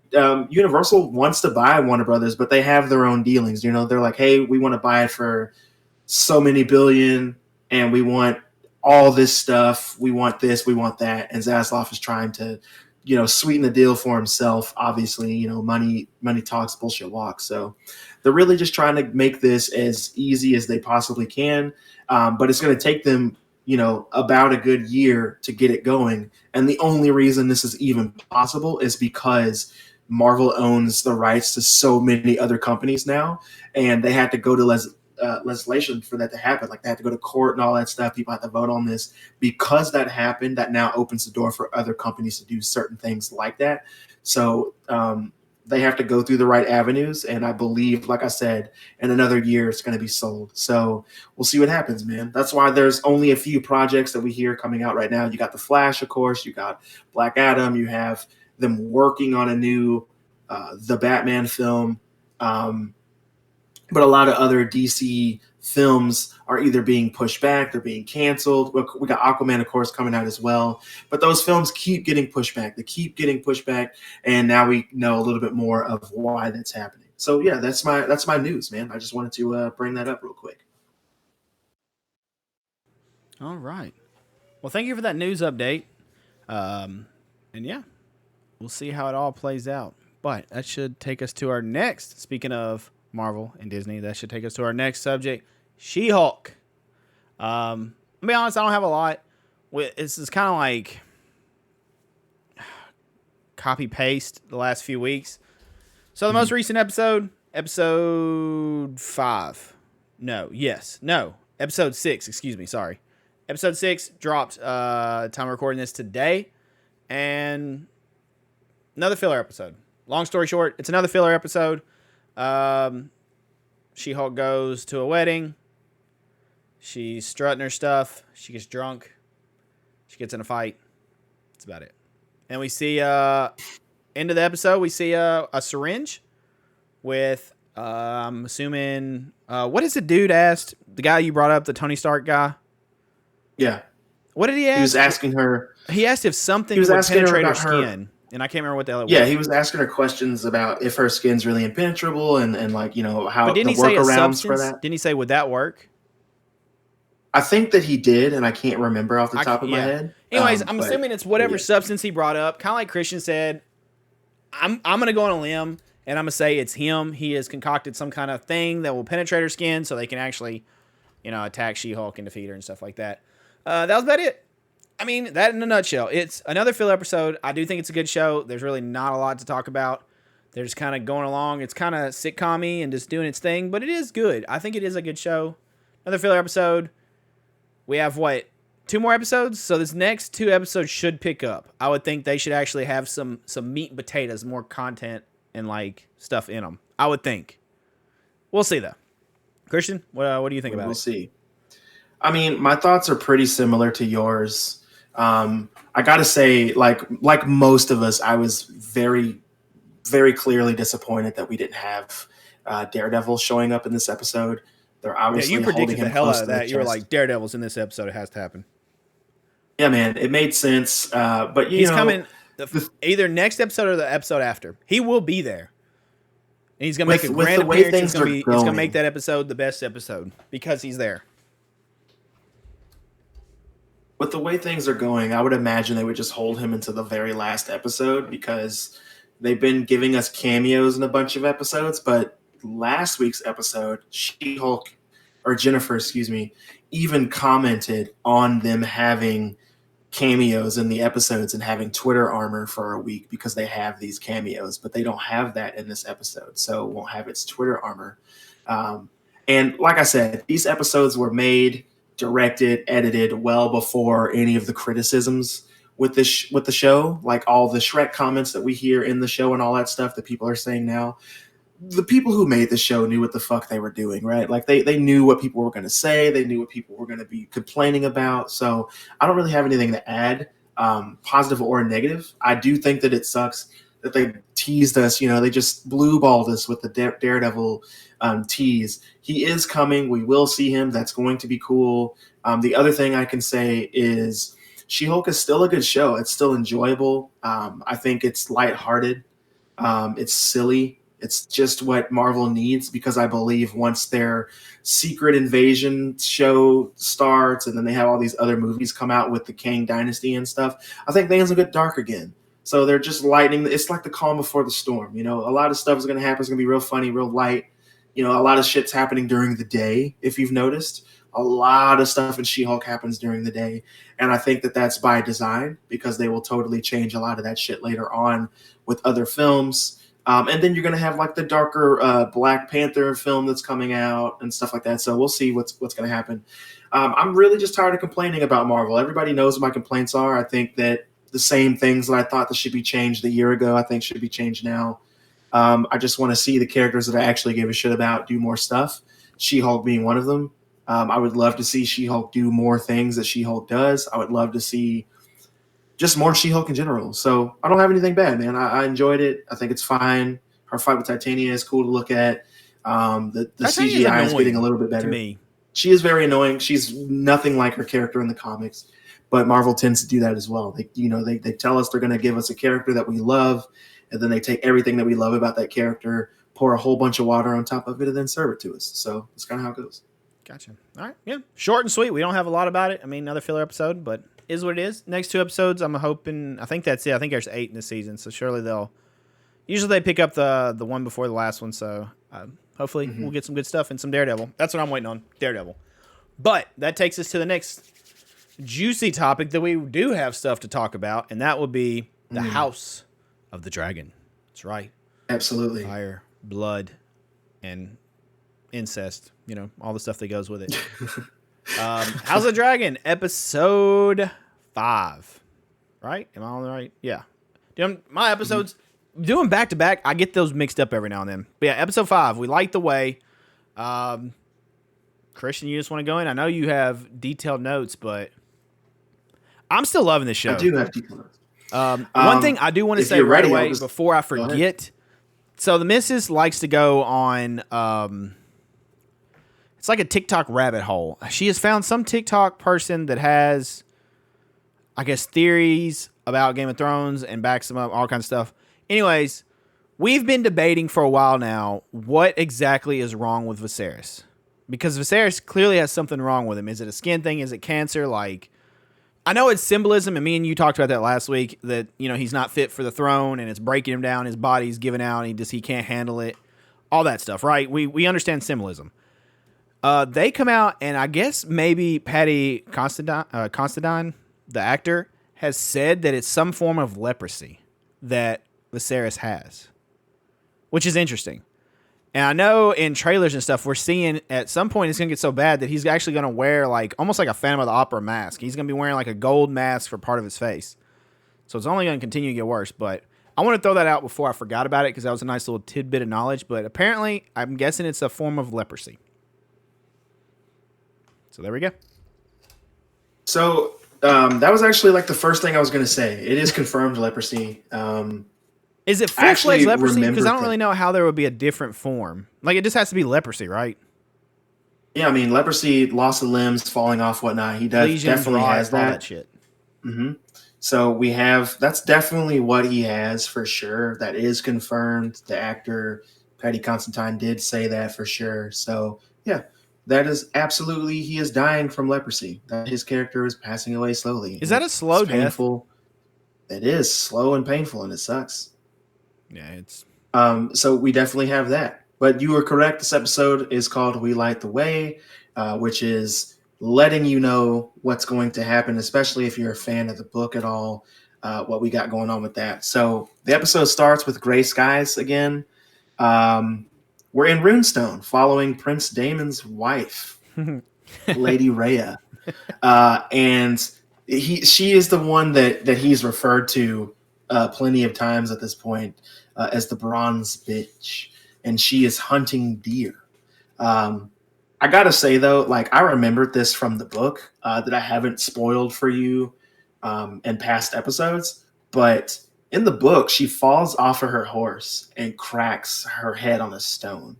Universal wants to buy Warner Brothers, but they have their own dealings. They're like, hey, we want to buy it for so many billion, and we want all this stuff. We want this, we want that. And Zaslav is trying to, sweeten the deal for himself. Obviously, money talks, bullshit walks. So they're really just trying to make this as easy as they possibly can. But it's going to take them, about a good year to get it going. And the only reason this is even possible is because Marvel owns the rights to so many other companies now, and they had to go to legislation for that to happen. Like, they had to go to court and all that stuff. People had to vote on this. Because that happened, that now opens the door for other companies to do certain things like that. So they have to go through the right avenues. And I believe, like I said, in another year, it's going to be sold. So we'll see what happens, man. That's why there's only a few projects that we hear coming out right now. You got The Flash, of course. You got Black Adam. You have them working on a new The Batman film. But a lot of other DC films are either being pushed back, they're being canceled. We got Aquaman, of course, coming out as well. But those films keep getting pushed back. They keep getting pushed back, and now we know a little bit more of why that's happening. So yeah, that's my news, man. I just wanted to bring that up real quick. All right. Well, thank you for that news update. And yeah, we'll see how it all plays out. But that should take us to our next. Speaking of Marvel and Disney, that should take us to our next subject, She-Hulk. To be honest, I don't have a lot. This is kind of like copy paste the last few weeks. So the most recent episode 5. Episode 6, excuse me, sorry. Episode 6 dropped time of recording this today. And another filler episode. Long story short, it's another filler episode. She-Hulk goes to a wedding. She's strutting her stuff. She gets drunk. She gets in a fight. That's about it. And we see, end of the episode, we see a syringe with, I'm assuming, what is the dude asked? The guy you brought up, the Tony Stark guy? Yeah. What did he ask? He was asking her. He asked if something would penetrate her skin. And I can't remember what the hell it was. Yeah, he was asking her questions about if her skin's really impenetrable and like, you know, how the workarounds for that. Didn't he say, would that work? I think that he did, and I can't remember off the top of my head. Anyways, I'm assuming it's whatever substance he brought up. Kind of like Christian said, I'm going to go on a limb, and I'm going to say it's him. He has concocted some kind of thing that will penetrate her skin so they can actually, attack She-Hulk and defeat her and stuff like that. That was about it. I mean, that in a nutshell. It's another filler episode. I do think it's a good show. There's really not a lot to talk about. They're just kind of going along. It's kind of sitcom-y and just doing its thing, but it is good. I think it is a good show. Another filler episode. We have, 2 more episodes? So this next 2 episodes should pick up. I would think they should actually have some meat and potatoes, more content and, stuff in them. I would think. We'll see, though. Christian, what do you think about it? We'll see. I mean, my thoughts are pretty similar to yours. I got to say, like most of us, I was very, very clearly disappointed that we didn't have Daredevil showing up in this episode. They're obviously you predicted the hell out of that. You were like, Daredevil's in this episode. It has to happen. Yeah, man, it made sense. But he's coming either next episode or the episode after. He will be there, and he's gonna make a grand appearance. It's gonna make that episode the best episode because he's there. With the way things are going, I would imagine they would just hold him into the very last episode because they've been giving us cameos in a bunch of episodes, but last week's episode, Jennifer, even commented on them having cameos in the episodes and having Twitter armor for a week because they have these cameos, but they don't have that in this episode, so it won't have its Twitter armor. And like I said, these episodes were made, directed, edited well before any of the criticisms with the show, like all the Shrek comments that we hear in the show and all that stuff that people are saying now. The people who made the show knew what the fuck they were doing, right? Like they knew what people were going to say. They knew what people were going to be complaining about. So I don't really have anything to add, positive or negative. I do think that it sucks that they teased us. They just blue balled us with the Daredevil tease. He is coming. We will see him. That's going to be cool. The other thing I can say is She-Hulk is still a good show. It's still enjoyable. I think it's lighthearted. It's silly. It's just what Marvel needs because I believe once their Secret Invasion show starts and then they have all these other movies come out with the Kang Dynasty and stuff, I think things will get dark again. So they're just lightening. It's like the calm before the storm. A lot of stuff is going to happen. It's going to be real funny, real light. A lot of shit's happening during the day, if you've noticed. A lot of stuff in She-Hulk happens during the day. And I think that that's by design because they will totally change a lot of that shit later on with other films. And then you're going to have the darker Black Panther film that's coming out and stuff like that. So we'll see what's going to happen. I'm really just tired of complaining about Marvel. Everybody knows what my complaints are. I think that the same things that I thought that should be changed a year ago, I think should be changed now. I just want to see the characters that I actually give a shit about do more stuff. She-Hulk being one of them. I would love to see She-Hulk do more things that She-Hulk does. I would love to see just more She-Hulk in general. So I don't have anything bad, man. I enjoyed it. I think it's fine. Her fight with Titania is cool to look at. The CGI is getting a little bit better. To me. She is very annoying. She's nothing like her character in the comics, but Marvel tends to do that as well. They tell us they're going to give us a character that we love, and then they take everything that we love about that character, pour a whole bunch of water on top of it, and then serve it to us. So that's kind of how it goes. Gotcha. All right. Yeah. Short and sweet. We don't have a lot about it. I mean, another filler episode, but is what it is. Next 2 episodes, I'm hoping. I think that's it. I think there's 8 in this season, so surely they'll. Usually they pick up the one before the last one, so hopefully we'll get some good stuff and some Daredevil. That's what I'm waiting on. Daredevil. But that takes us to the next juicy topic that we do have stuff to talk about, and that would be the House of the Dragon. That's right. Absolutely. Fire, blood, and incest. You know, all the stuff that goes with it. House of the Dragon, episode 5. Right? Am I on the right? Yeah. Dude, my episodes, doing back to back, I get those mixed up every now and then. But yeah, episode 5, We Light the Way. Christian, you just want to go in? I know you have detailed notes, but I'm still loving this show. I do have detailed notes. One thing I do want to say right away before I forget. So the missus likes to go on, it's like a TikTok rabbit hole. She has found some TikTok person that has, I guess, theories about Game of Thrones and backs them up, all kinds of stuff. Anyways, we've been debating for a while now what exactly is wrong with Viserys. Because Viserys clearly has something wrong with him. Is it a skin thing? Is it cancer? Like, I know it's symbolism, and me and you talked about that last week, that, you know, he's not fit for the throne, and it's breaking him down, his body's giving out, and he can't handle it. All that stuff, right? We understand symbolism. They come out, and I guess maybe Patty Constantine, the actor, has said that it's some form of leprosy that Viserys has, which is interesting. And I know in trailers and stuff, we're seeing at some point it's going to get so bad that he's actually going to wear like almost like a Phantom of the Opera mask. He's going to be wearing like a gold mask for part of his face. So it's only going to continue to get worse. But I want to throw that out before I forgot about it because that was a nice little tidbit of knowledge. But apparently, I'm guessing it's a form of leprosy. So there we go. So that was actually like the first thing I was going to say. It is confirmed leprosy. Is it full-fledged leprosy? Because I don't really know how there would be a different form. Like, it just has to be leprosy, right? Yeah, I mean, leprosy, loss of limbs, falling off, whatnot. He definitely has that. All that shit. Mm-hmm. So we have, that's definitely what he has for sure. That is confirmed. The actor, Patty Constantine, did say that for sure. So, yeah, that is absolutely, he is dying from leprosy. That his character is passing away slowly. Is that a slow death? Painful. It is slow and painful, and it sucks. Yeah, it's so we definitely have that. But you were correct. This episode is called We Light the Way, which is letting you know what's going to happen, especially if you're a fan of the book at all, what we got going on with that. So the episode starts with gray skies again. We're in Runestone following Prince Daemon's wife, Lady Rhea. And she is the one that he's referred to plenty of times at this point as the bronze bitch, and she is hunting deer. I gotta say though, like, I remembered this from the book that I haven't spoiled for you in past episodes, but in the book she falls off of her horse and cracks her head on a stone,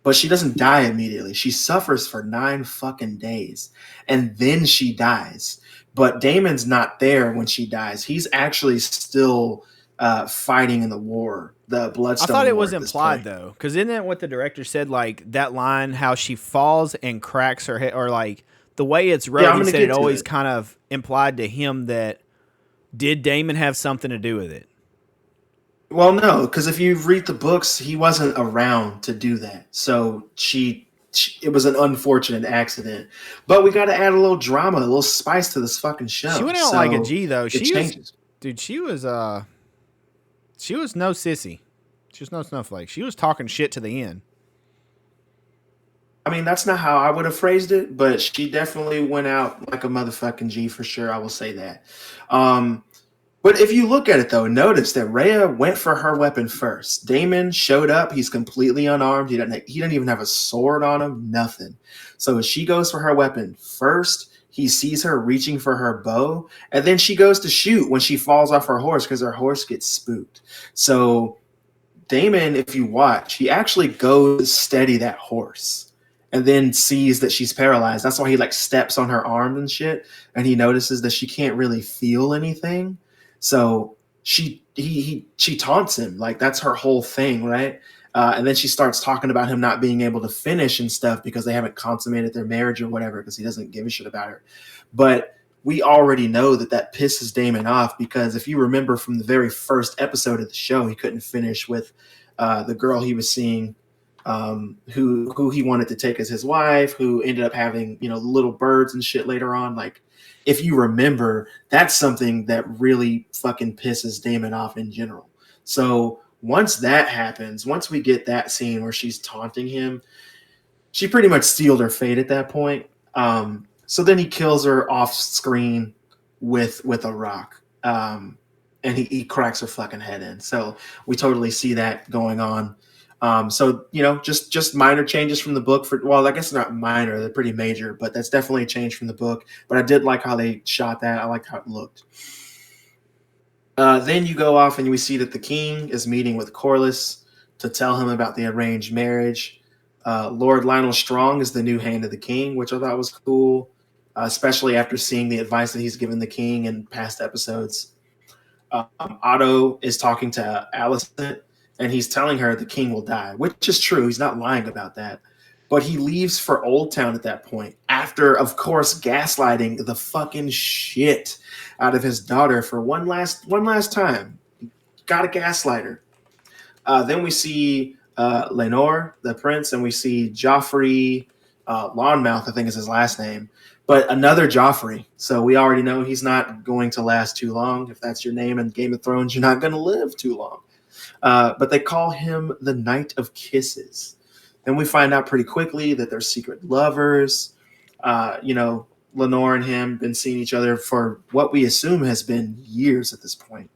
but she doesn't die immediately. She suffers for 9 fucking days and then she dies. But Damon's not there when she dies. He's actually still fighting in the war, the Bloodstone War. I thought it was implied, though, because isn't that what the director said? Like, that line, how she falls and cracks her head, or like the way it's wrote, he said it always kind of implied to him that did Damon have something to do with it? Well, no, because if you read the books, he wasn't around to do that. So it was an unfortunate accident, but we got to add a little drama, a little spice to this fucking show. She went out like a G, though. She was no sissy. She was no snowflake. She was talking shit to the end. I mean, that's not how I would have phrased it, but she definitely went out like a motherfucking G for sure. I will say that. But if you look at it, though, notice that Rhea went for her weapon first. Daemon showed up. He's completely unarmed. He didn't even have a sword on him, nothing. So she goes for her weapon first. He sees her reaching for her bow, and then she goes to shoot when she falls off her horse because her horse gets spooked. So Daemon, if you watch, he actually goes to steady that horse and then sees that she's paralyzed. That's why he like steps on her arm and shit, and he notices that she can't really feel anything. So she taunts him, like that's her whole thing, right? And then she starts talking about him not being able to finish and stuff because they haven't consummated their marriage or whatever because he doesn't give a shit about her. But we already know that pisses Damon off because if you remember from the very first episode of the show, he couldn't finish with the girl he was seeing, who he wanted to take as his wife, who ended up having, little birds and shit later on. Like, if you remember, that's something that really fucking pisses Damon off in general. So once that happens, once we get that scene where she's taunting him, she pretty much sealed her fate at that point. So then he kills her off screen with a rock, and he cracks her fucking head in. So we totally see that going on. So just minor changes from the book. I guess not minor; they're pretty major, but that's definitely a change from the book. But I did like how they shot that. I liked how it looked. Then you go off and we see that the king is meeting with Corlys to tell him about the arranged marriage. Lord Lionel Strong is the new hand of the king, which I thought was cool, especially after seeing the advice that he's given the king in past episodes. Otto is talking to Alicent, and he's telling her the king will die, which is true. He's not lying about that. But he leaves for Old Town at that point, after, of course, gaslighting the fucking shit out of his daughter for one last time. Got a gaslighter. Then we see Lenore, the prince, and we see Joffrey Lawnmouth, I think is his last name, but another Joffrey. So we already know he's not going to last too long. If that's your name in Game of Thrones, you're not going to live too long. But they call him the Knight of Kisses. Then we find out pretty quickly that they're secret lovers. Lenore and him been seeing each other for what we assume has been years at this point.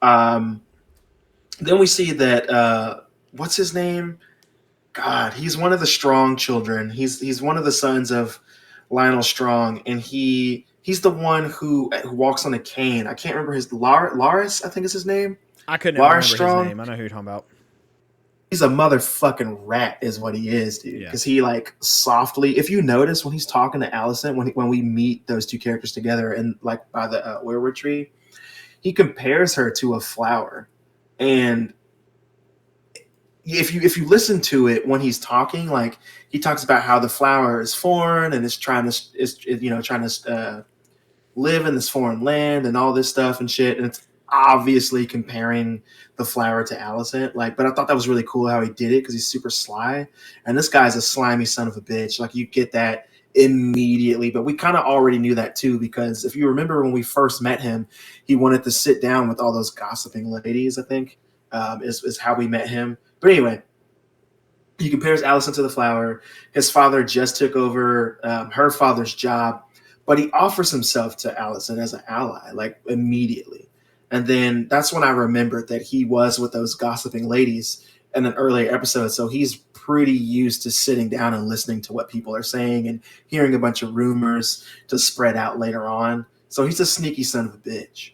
Then we see that what's his name? God, he's one of the Strong children. He's one of the sons of Lionel Strong, and he's the one who walks on a cane. I can't remember his Laris, I think is his name. I couldn't remember his name. I know who you're talking about. He's a motherfucking rat is what he is, dude. Because he softly, if you notice when he's talking to Alicent, when we meet those two characters together and by the weirwood tree, he compares her to a flower. And if you listen to it when he's talking, he talks about how the flower is foreign and is trying to live in this foreign land and all this stuff and shit. And it's obviously comparing the flower to Alicent. But I thought that was really cool how he did it because he's super sly. And this guy's a slimy son of a bitch. You get that immediately, but we kind of already knew that too, because if you remember when we first met him, he wanted to sit down with all those gossiping ladies, I think, is how we met him. But anyway, he compares Alicent to the flower. His father just took over her father's job, but he offers himself to Alicent as an ally, immediately. And then that's when I remembered that he was with those gossiping ladies in an earlier episode. So he's pretty used to sitting down and listening to what people are saying and hearing a bunch of rumors to spread out later on. So he's a sneaky son of a bitch.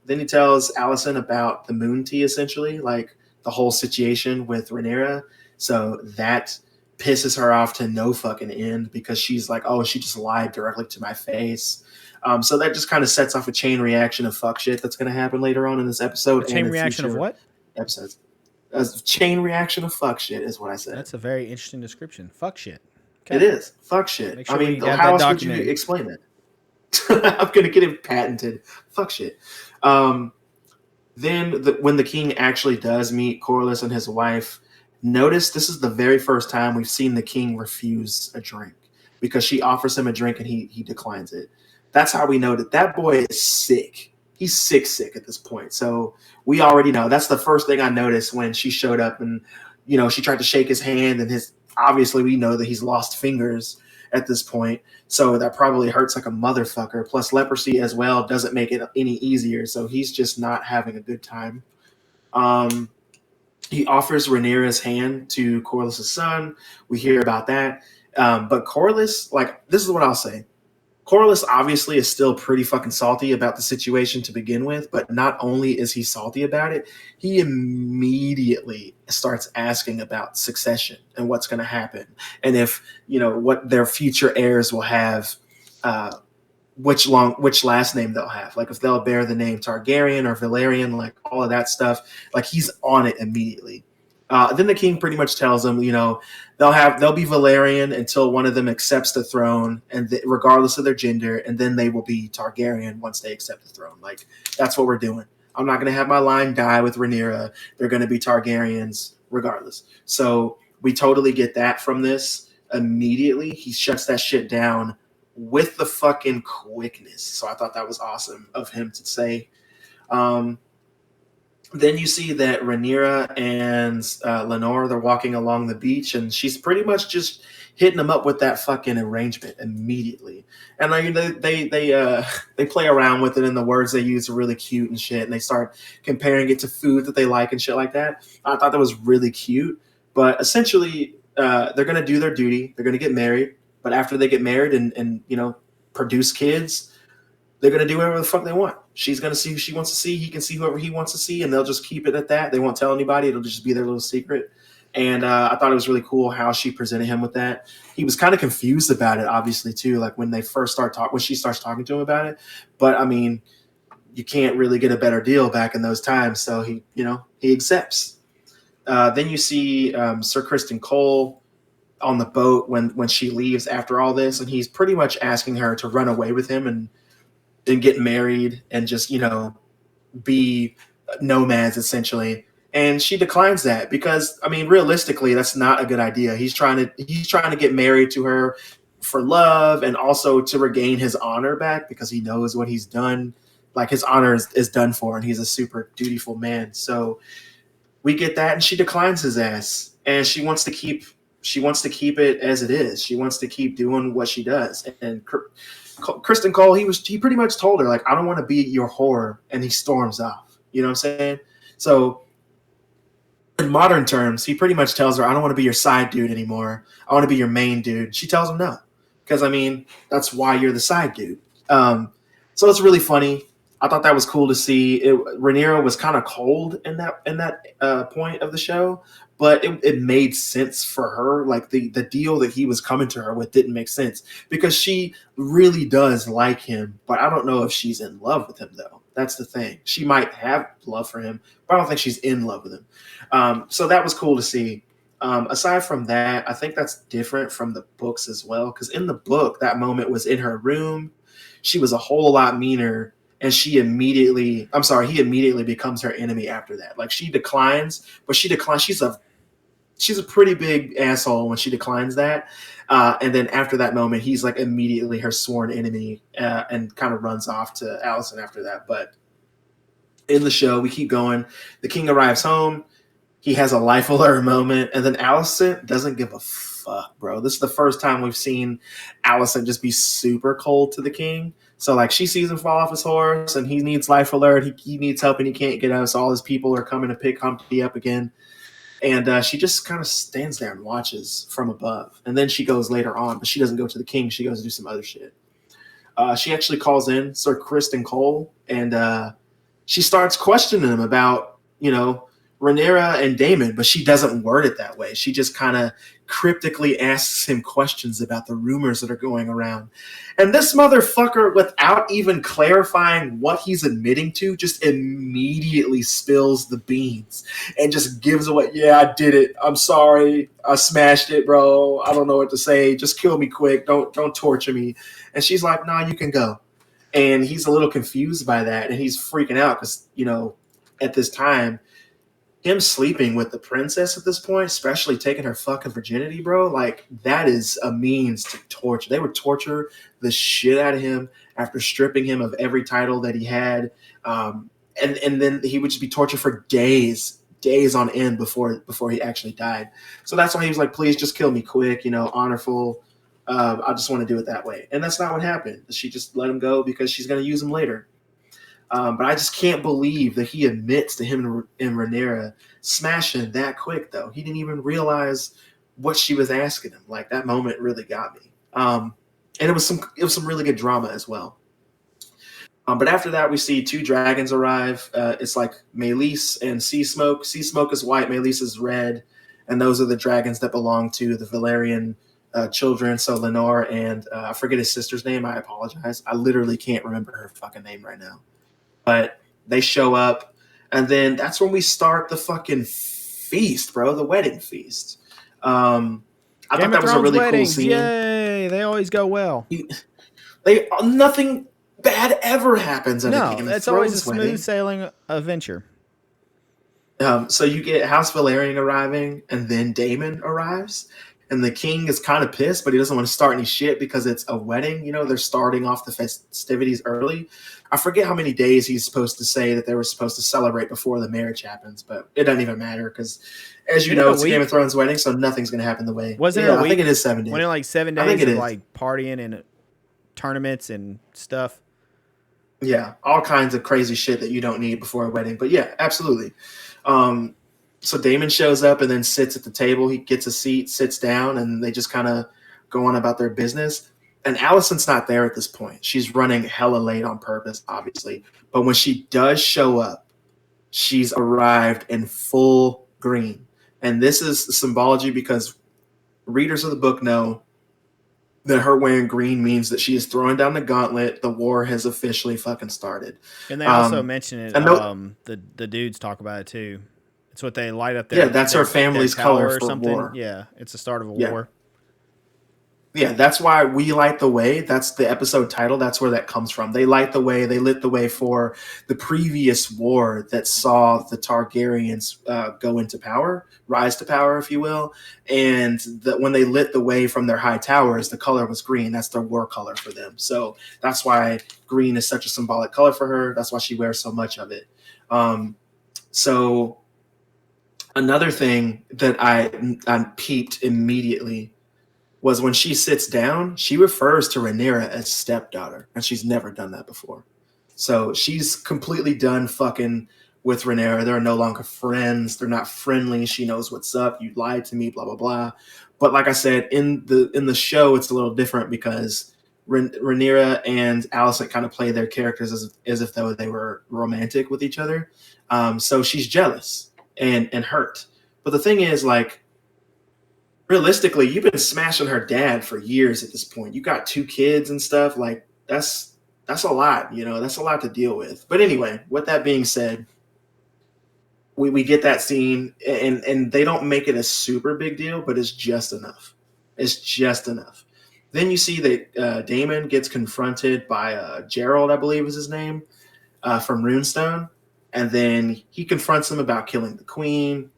Then he tells Alicent about the moon tea, essentially, the whole situation with Rhaenyra. So that pisses her off to no fucking end because she's like, oh, she just lied directly to my face. So that just kind of sets off a chain reaction of fuck shit that's going to happen later on in this episode. A chain reaction of what? Episodes. A chain reaction of fuck shit is what I said. That's a very interesting description. Fuck shit. Okay. It is. Fuck shit. Sure how else would you explain it? I'm going to get it patented. Fuck shit. Then when the king actually does meet Corlys and his wife, notice this is the very first time we've seen the king refuse a drink because she offers him a drink and he declines it. That's how we know that boy is sick. He's sick at this point. So we already know. That's the first thing I noticed when she showed up and, she tried to shake his hand and obviously we know that he's lost fingers at this point. So that probably hurts like a motherfucker. Plus leprosy as well doesn't make it any easier. So he's just not having a good time. He offers Rhaenyra's hand to Corlys' son. We hear about that. But Corlys, this is what I'll say. Corlys obviously is still pretty fucking salty about the situation to begin with, but not only is he salty about it, he immediately starts asking about succession and what's going to happen. And if, what their future heirs will have, which last name they'll have, if they'll bear the name Targaryen or Valyrian, all of that stuff, he's on it immediately. Then the king pretty much tells them, they'll be Valerian until one of them accepts the throne, and regardless of their gender, and then they will be Targaryen once they accept the throne. Like, that's what we're doing. I'm not going to have my line die with Rhaenyra. They're going to be Targaryens regardless. So we totally get that from this immediately. He shuts that shit down with the fucking quickness. So I thought that was awesome of him to say. Then you see that Rhaenyra and Lenore, they're walking along the beach, and she's pretty much just hitting them up with that fucking arrangement immediately. And like they play around with it, and the words they use are really cute and shit. And they start comparing it to food that they like and shit like that. I thought that was really cute. But essentially, they're gonna do their duty. They're gonna get married. But after they get married and produce kids, they're going to do whatever the fuck they want. She's going to see who she wants to see. He can see whoever he wants to see, and they'll just keep it at that. They won't tell anybody. It'll just be their little secret. And I thought it was really cool how she presented him with that. He was kind of confused about it, obviously, too, like when they first when she starts talking to him about it. But, I mean, you can't really get a better deal back in those times. So he accepts. Then you see Sir Kristen Cole on the boat when she leaves after all this, and he's pretty much asking her to run away with him and get married and just, be nomads essentially. And she declines that because, I mean, realistically, that's not a good idea. He's trying to get married to her for love and also to regain his honor back because he knows what he's done. Like, his honor is done for, and he's a super dutiful man. So we get that, and she declines his ass, and she wants to keep it as it is. She wants to keep doing what she does. And Kristen Cole, he pretty much told her, like, I don't want to be your whore, and he storms off. You know what I'm saying? So in modern terms, he pretty much tells her, I don't want to be your side dude anymore. I want to be your main dude. She tells him no. Because, I mean, that's why you're the side dude. So it's really funny. I thought that was cool to see. Rhaenyra was kind of cold in that point of the show, but it made sense for her. Like, the deal that he was coming to her with didn't make sense because she really does like him, but I don't know if she's in love with him, though. That's the thing. She might have love for him, but I don't think she's in love with him. So that was cool to see. Aside from that, I think that's different from the books as well, because in the book, that moment was in her room. She was a whole lot meaner, and he immediately becomes her enemy after that. Like, she declines, but she's a pretty big asshole when she declines that. And then after that moment, he's like immediately her sworn enemy, and kind of runs off to Alicent after that. But in the show, we keep going. The king arrives home. He has a life alert moment, and then Alicent doesn't give a fuck, bro. This is the first time we've seen Alicent just be super cold to the king. So, like, she sees him fall off his horse, and he needs life alert. He needs help, and he can't get out. So all his people are coming to pick Humpty up again. And she just kind of stands there and watches from above. And then she goes later on, but she doesn't go to the king. She goes to do some other shit. She actually calls in Sir Kristen Cole, and she starts questioning him about, Rhaenyra and Daemon, but she doesn't word it that way. She just kind of cryptically asks him questions about the rumors that are going around. And this motherfucker, without even clarifying what he's admitting to, just immediately spills the beans and just gives away, yeah, I did it. I'm sorry. I smashed it, bro. I don't know what to say. Just kill me quick. Don't torture me. And she's like, nah, you can go. And he's a little confused by that, and he's freaking out because, at this time, him sleeping with the princess at this point, especially taking her fucking virginity, bro, like, that is a means to torture. They would torture the shit out of him after stripping him of every title that he had. And then he would just be tortured for days on end before he actually died. So that's why he was like, please just kill me quick, honorful. I just want to do it that way. And that's not what happened. She just let him go because she's going to use him later. But I just can't believe that he admits to him and Rhaenyra smashing that quick, though. He didn't even realize what she was asking him. Like, that moment really got me. And it was some really good drama as well. But after that, we see two dragons arrive. It's like Meleys and Sea Smoke. Sea Smoke is white, Meleys is red. And those are the dragons that belong to the Valerian children. So Lenore and I forget his sister's name. I apologize. I literally can't remember her fucking name right now. But they show up, and then that's when we start the fucking feast, bro. The wedding feast. I Game thought of that was a Thrones really cool weddings, scene. yay! They always go well. Nothing bad ever happens at a No, Game of it's always a Thrones smooth wedding. sailing adventure. So you get House Valerian arriving, and then Daemon arrives, and the king is kind of pissed, but he doesn't want to start any shit because it's a wedding. You know, they're starting off the festivities early. I forget how many days he's supposed to say that they were supposed to celebrate before the marriage happens, but it doesn't even matter because, as you Isn't it know, a it's a Game week? of Thrones wedding, so nothing's going to happen the way. Wasn't it Yeah, a I think week? it is 7 days. Wasn't it like 7 I think days it of is. like partying and tournaments and stuff? Yeah, all kinds of crazy shit that you don't need before a wedding. But yeah, absolutely. Um, so Damon shows up and then sits at the table. He gets a seat, sits down, and they just kind of go on about their business. And Allison's not there at this point. She's running hella late on purpose, obviously. But when she does show up, she's arrived in full green. And this is symbology because readers of the book know that her wearing green means that she is throwing down the gauntlet. The war has officially fucking started. And they also mention it. And no, The dudes talk about it too. It's what they light up yeah, their that's her family's tower color or for something. war. Yeah, it's the start of a Yeah. war. Yeah, that's why we light the way. That's the episode title. That's where that comes from. They light the way. They lit the way for the previous war that saw the Targaryens go into power, rise to power, if you will. And that when they lit the way from their high towers, the color was green. That's their war color for them. So that's why green is such a symbolic color for her. That's why she wears so much of it. So another thing that I peeped immediately was when she sits down, she refers to Rhaenyra as stepdaughter, and she's never done that before. So she's completely done fucking with Rhaenyra. They're no longer friends. They're not friendly. She knows what's up. You lied to me, blah blah blah. But like I said, in the show, it's a little different because Rhaenyra and Alicent kind of play their characters as if though they were romantic with each other. So she's jealous and hurt. But the thing is, like, realistically, you've been smashing her dad for years at this point. You got 2 kids and stuff. Like, that's a lot, you know, that's a lot to deal with. But anyway, with that being said, we get that scene and they don't make it a super big deal, but it's just enough. It's just enough. Then you see that Daemon gets confronted by Gerald, I believe is his name, from Runestone. And then he confronts him about killing the queen.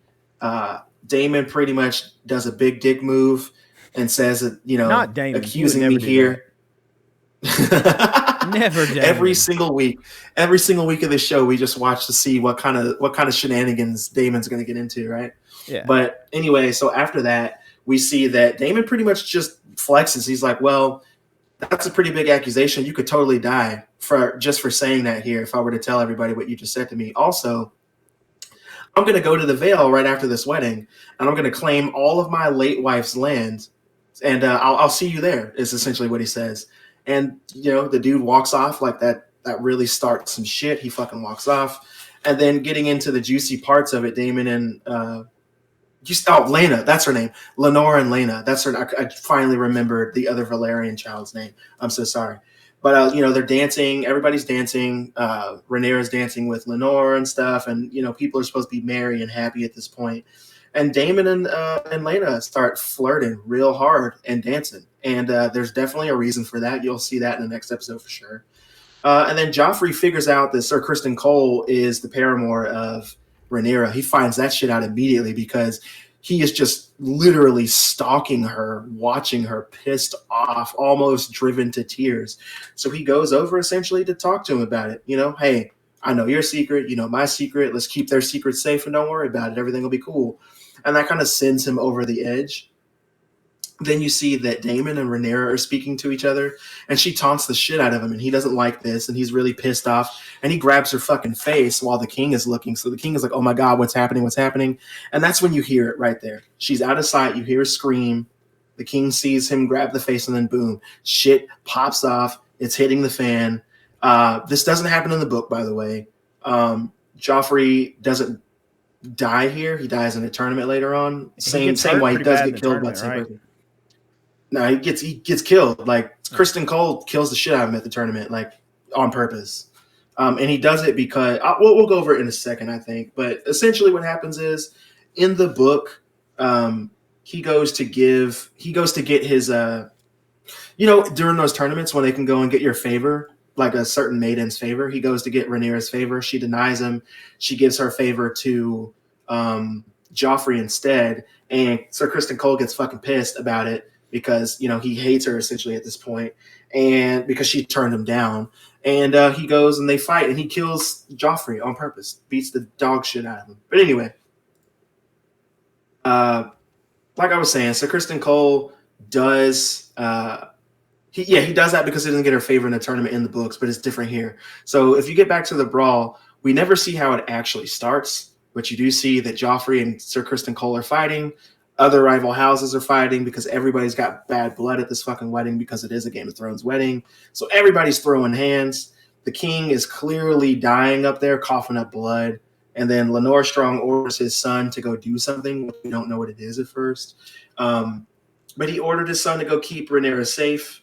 Daemon pretty much does a big dick move and says that, you know, Not Daemon. accusing me here. Never Daemon. Every single week of this show, we just watch to see what kind of shenanigans Daemon's going to get into, right? Yeah. But anyway, so after that, we see that Daemon pretty much just flexes. He's like, well, that's a pretty big accusation. You could totally die for saying that here if I were to tell everybody what you just said to me. Also, I'm going to go to the Vale right after this wedding, and I'm going to claim all of my late wife's land, and I'll see you there, is essentially what he says. And, you know, the dude walks off like that. That really starts some shit. He fucking walks off. And then getting into the juicy parts of it, Daemon and Lena, that's her name. Lenore and Lena, that's her. I finally remembered the other Valerian child's name. I'm so sorry. But, you know, they're dancing. Everybody's dancing. Rhaenyra's dancing with Lenore and stuff. And, you know, people are supposed to be merry and happy at this point. And Daemon and Lena start flirting real hard and dancing. And there's definitely a reason for that. You'll see that in the next episode for sure. And then Joffrey figures out that Sir Criston Cole is the paramour of Rhaenyra. He finds that shit out immediately because he is just literally stalking her, watching her, pissed off, almost driven to tears. So he goes over essentially to talk to him about it. You know, hey, I know your secret. You know my secret. Let's keep their secret safe and don't worry about it. Everything will be cool. And that kind of sends him over the edge. Then you see that Daemon and Rhaenyra are speaking to each other, and she taunts the shit out of him, and he doesn't like this, and he's really pissed off, and he grabs her fucking face while the king is looking. So the king is like, oh my God, what's happening? What's happening? And that's when you hear it right there. She's out of sight. You hear her scream. The king sees him grab the face, and then boom, shit pops off. It's hitting the fan. This doesn't happen in the book, by the way. Joffrey doesn't die here. He dies in a tournament later on. Same way he does get killed by the same person. No, he gets killed. Like, Criston Cole kills the shit out of him at the tournament, like, on purpose. And he does it because we'll go over it in a second, I think. But essentially, what happens is in the book, he goes to get his during those tournaments when they can go and get your favor, like a certain maiden's favor, he goes to get Rhaenyra's favor. She denies him. She gives her favor to Joffrey instead, and Sir Kristen Cole gets fucking pissed about it because he hates her essentially at this point, and because she turned him down. And he goes and they fight, and he kills Joffrey on purpose, beats the dog shit out of him. But anyway, like I was saying, Sir Kristen Cole does. He does that because he doesn't get her favor in the tournament in the books, but it's different here. So if you get back to the brawl, we never see how it actually starts, but you do see that Joffrey and Sir Kristen Cole are fighting. Other rival houses are fighting because everybody's got bad blood at this fucking wedding because it is a Game of Thrones wedding. So everybody's throwing hands. The king is clearly dying up there, coughing up blood. And then Lenore Strong orders his son to go do something. We don't know what it is at first. But he ordered his son to go keep Rhaenyra safe.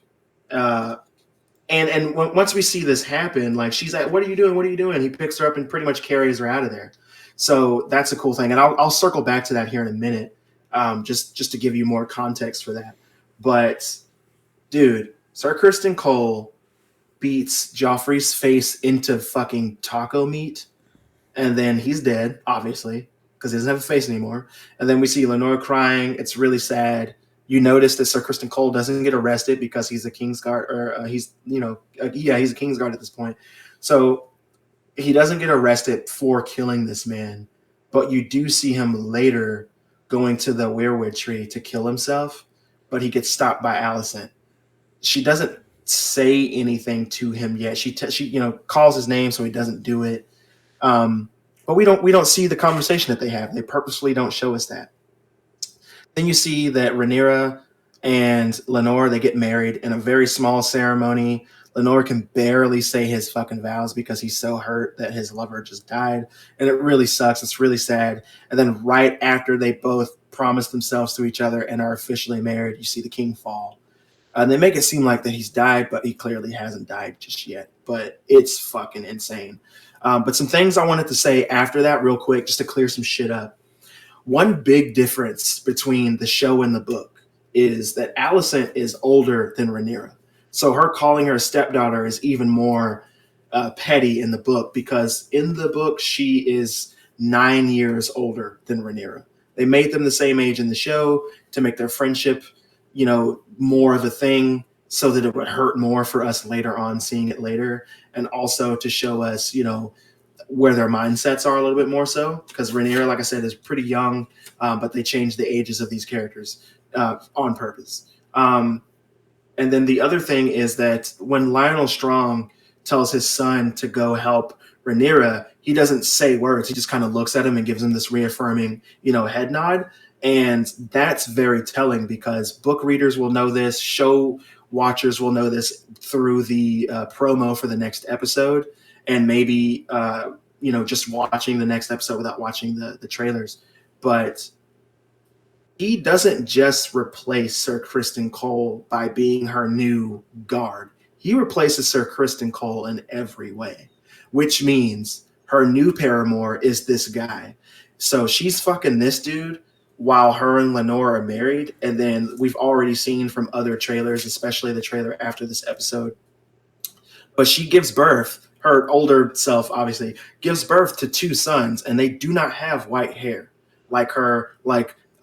And once we see this happen, like she's like, "What are you doing? What are you doing?" He picks her up and pretty much carries her out of there. So that's a cool thing, and I'll circle back to that here in a minute, just to give you more context for that. But dude, Sir Kristen Cole beats Joffrey's face into fucking taco meat, and then he's dead, obviously, because he doesn't have a face anymore. And then we see Lenore crying. It's really sad. You notice that Sir Kristen Cole doesn't get arrested because he's a Kingsguard, or he's a Kingsguard at this point. So he doesn't get arrested for killing this man, but you do see him later going to the weirwood tree to kill himself, but he gets stopped by Alicent. She doesn't say anything to him yet. She calls his name so he doesn't do it. But we don't see the conversation that they have. They purposefully don't show us that. Then you see that Rhaenyra and Lenore, they get married in a very small ceremony. Lenore can barely say his fucking vows because he's so hurt that his lover just died. And it really sucks. It's really sad. And then right after they both promise themselves to each other and are officially married, you see the king fall. And they make it seem like that he's died, but he clearly hasn't died just yet. But it's fucking insane. But some things I wanted to say after that real quick, just to clear some shit up. One big difference between the show and the book is that Alicent is older than Rhaenyra. So her calling her stepdaughter is even more petty in the book, because in the book, she is 9 years older than Rhaenyra. They made them the same age in the show to make their friendship, more of a thing, so that it would hurt more for us later on, seeing it later. And also to show us, where their mindsets are a little bit more so, because Rhaenyra, like I said, is pretty young, but they changed the ages of these characters on purpose. And then the other thing is that when Lionel Strong tells his son to go help Rhaenyra, he doesn't say words. He just kind of looks at him and gives him this reaffirming, head nod. And that's very telling, because book readers will know this, show watchers will know this through the promo for the next episode, and maybe just watching the next episode without watching the trailers. But he doesn't just replace Sir Kristen Cole by being her new guard. He replaces Sir Kristen Cole in every way, which means her new paramour is this guy. So she's fucking this dude while her and Lenore are married. And then we've already seen from other trailers, especially the trailer after this episode, but she gives birth, her older self obviously gives birth to 2 sons, and they do not have white hair like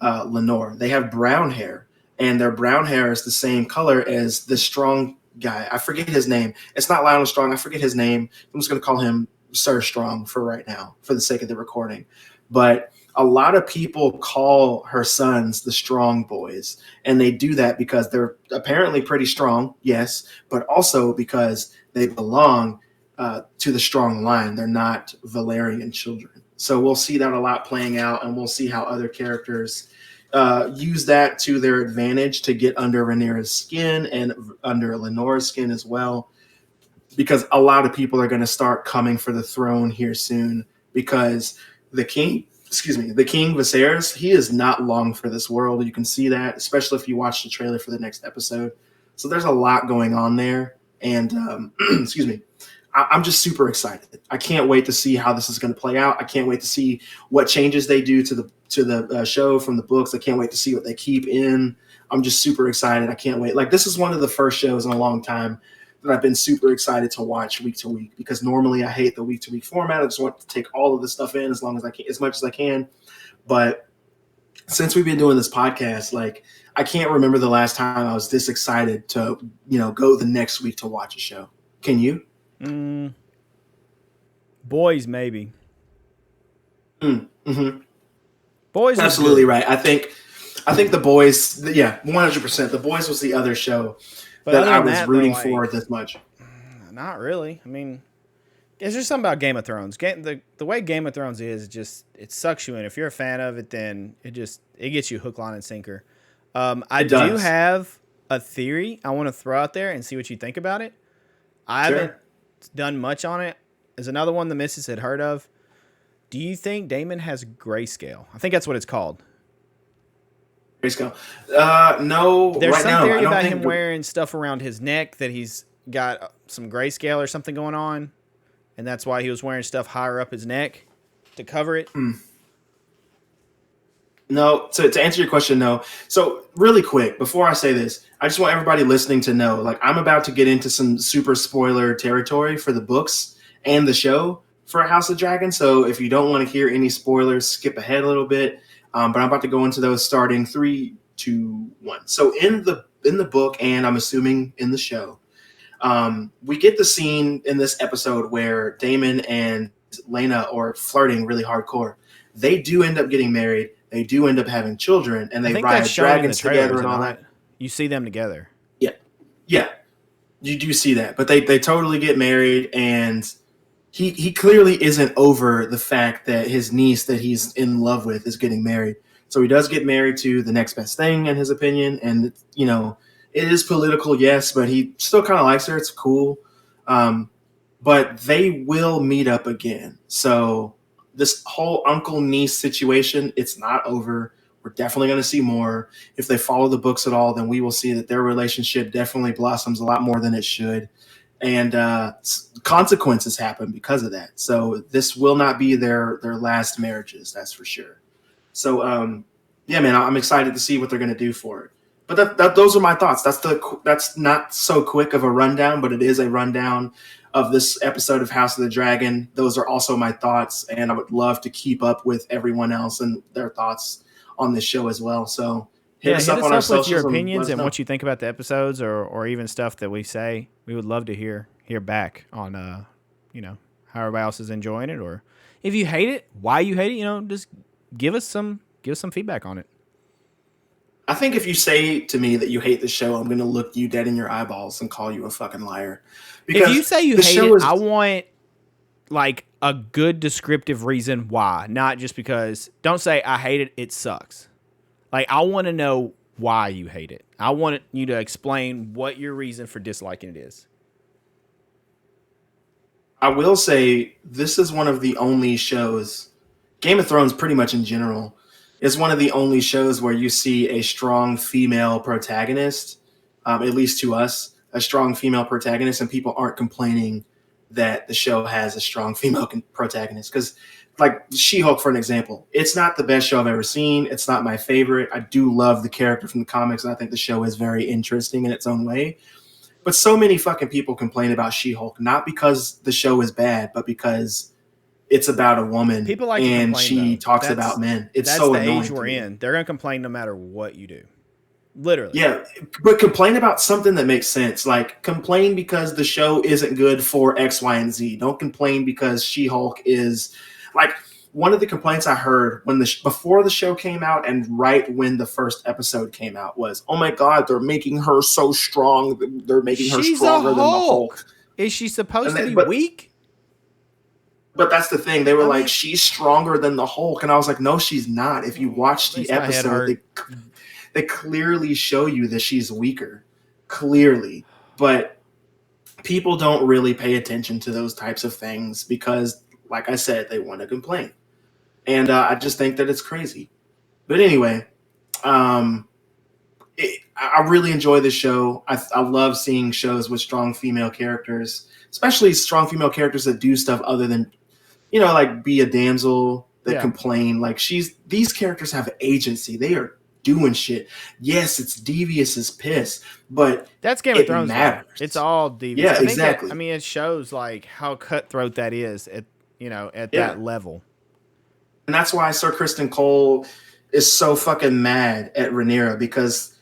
Lenore. They have brown hair, and their brown hair is the same color as the Strong guy. I forget his name. It's not Lionel Strong. I forget his name. I'm just going to call him Sir Strong for right now, for the sake of the recording. But a lot of people call her sons the Strong Boys, and they do that because they're apparently pretty strong, yes, but also because they belong to the Strong line. They're not Valerian children. So we'll see that a lot playing out, and we'll see how other characters use that to their advantage to get under Rhaenyra's skin and under Lenore's skin as well, because a lot of people are going to start coming for the throne here soon, because the king Viserys, he is not long for this world. You can see that, especially if you watch the trailer for the next episode. So there's a lot going on there. And I'm just super excited. I can't wait to see how this is going to play out. I can't wait to see what changes they do to the show from the books. I can't wait to see what they keep in. I'm just super excited. I can't wait. Like, this is one of the first shows in a long time that I've been super excited to watch week to week, because normally I hate the week to week format. I just want to take all of the stuff in as long as I can, as much as I can. But since we've been doing this podcast, like, I can't remember the last time I was this excited to, go the next week to watch a show. Can you? Boys, maybe. Mm-hmm. Boys, absolutely right. I think the Boys. Yeah, 100%. The Boys was the other show that I was rooting for this much. Not really. I mean, it's just something about Game of Thrones. The way Game of Thrones is, just it sucks you in. If you're a fan of it, then it gets you hook, line, and sinker. I do have a theory I want to throw out there and see what you think about it. I haven't done much on it. There's another one the missus had heard of. Do you think Damon has grayscale? I think that's what it's called. Grayscale. No. There's right some now, theory about him wearing stuff around his neck, that he's got some grayscale or something going on, and that's why he was wearing stuff higher up his neck to cover it. No. So to answer your question, no. So really quick, before I say this, I just want everybody listening to know, like, I'm about to get into some super spoiler territory for the books and the show for House of Dragon. So if you don't want to hear any spoilers, skip ahead a little bit. But I'm about to go into those starting 3, 2, 1. So in the book, and I'm assuming in the show, we get the scene in this episode where Damon and Lena are flirting really hardcore. They do end up getting married. They do end up having children, and they ride dragons together and all that. You see them together. Yeah. You do see that. But they totally get married, and he clearly isn't over the fact that his niece that he's in love with is getting married. So he does get married to the next best thing, in his opinion. And, it is political, yes, but he still kind of likes her. It's cool. But they will meet up again. So this whole uncle-niece situation, it's not over. We're definitely going to see more. If they follow the books at all, then we will see that their relationship definitely blossoms a lot more than it should. And consequences happen because of that. So this will not be their last marriages, that's for sure. So, yeah, man, I'm excited to see what they're going to do for it. But those are my thoughts. That's not so quick of a rundown, but it is a rundown of this episode of House of the Dragon. Those are also my thoughts, and I would love to keep up with everyone else and their thoughts on this show as well. So hit us up on our socials with your opinions and what you think about the episodes, or even stuff that we say. We would love to hear back on how everybody else is enjoying it, or if you hate it, why you hate it. Just give us some feedback on it. I think if you say to me that you hate the show, I'm going to look you dead in your eyeballs and call you a fucking liar. Because if you say you hate it, I want like a good descriptive reason why, not just because. Don't say I hate it, it sucks. Like, I want to know why you hate it. I want you to explain what your reason for disliking it is. I will say this is one of the only shows, Game of Thrones pretty much in general, is one of the only shows where you see a strong female protagonist, at least to us, a strong female protagonist, and people aren't complaining that the show has a strong female protagonist. Because, like, She-Hulk, for an example, it's not the best show I've ever seen. It's not my favorite. I do love the character from the comics, and I think the show is very interesting in its own way. But so many fucking people complain about She-Hulk, not because the show is bad, but because it's about a woman. People like and to complain, she though. talks about men. It's so annoying. That's the age we're in. They're going to complain no matter what you do. Literally. Yeah, but complain about something that makes sense. Like, complain because the show isn't good for X, Y, and Z. Don't complain because She-Hulk is... Like, one of the complaints I heard before the show came out and right when the first episode came out was, oh my God, they're making her so strong. They're making her stronger than the Hulk. Is she supposed to be weak? But that's the thing. They were like, she's stronger than the Hulk. And I was like, no, she's not. If you watch the episode, they clearly show you that she's weaker. Clearly. But people don't really pay attention to those types of things because, like I said, they want to complain. And I just think that it's crazy. But anyway, I really enjoy the show. I love seeing shows with strong female characters, especially strong female characters that do stuff other than, like be a damsel that complain. Like these characters have agency. They are doing shit. Yes, it's devious as piss, but that's Game of Thrones. Matters. Though. It's all devious. Yeah, exactly. It shows like how cutthroat that is at that level. And that's why Sir Kristen Cole is so fucking mad at Rhaenyra, because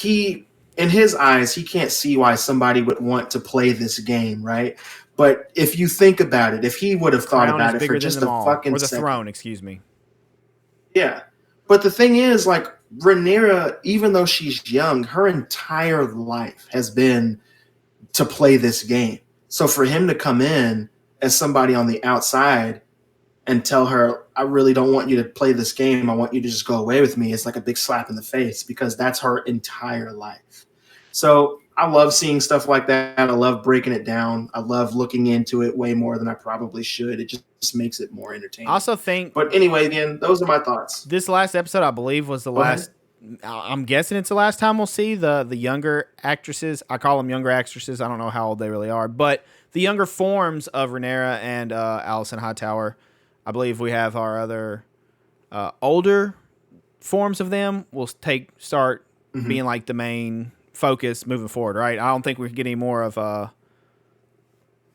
in his eyes, he can't see why somebody would want to play this game, right? But if you think about it, if he would have thought about it for just a fucking second. Throne, excuse me. Yeah. But the thing is, like, Rhaenyra, even though she's young, her entire life has been to play this game. So for him to come in as somebody on the outside and tell her, I really don't want you to play this game, I want you to just go away with me, it's like a big slap in the face, because that's her entire life. So I love seeing stuff like that. I love breaking it down. I love looking into it way more than I probably should. It just makes it more entertaining. I also think... But anyway, again, those are my thoughts. This last episode, I believe, was the last... I'm guessing it's the last time we'll see the younger actresses. I call them younger actresses. I don't know how old they really are. But the younger forms of Rhaenyra and Alicent Hightower. I believe we have our other older forms of them will start being like the main focus moving forward, right? I don't think we can get any more of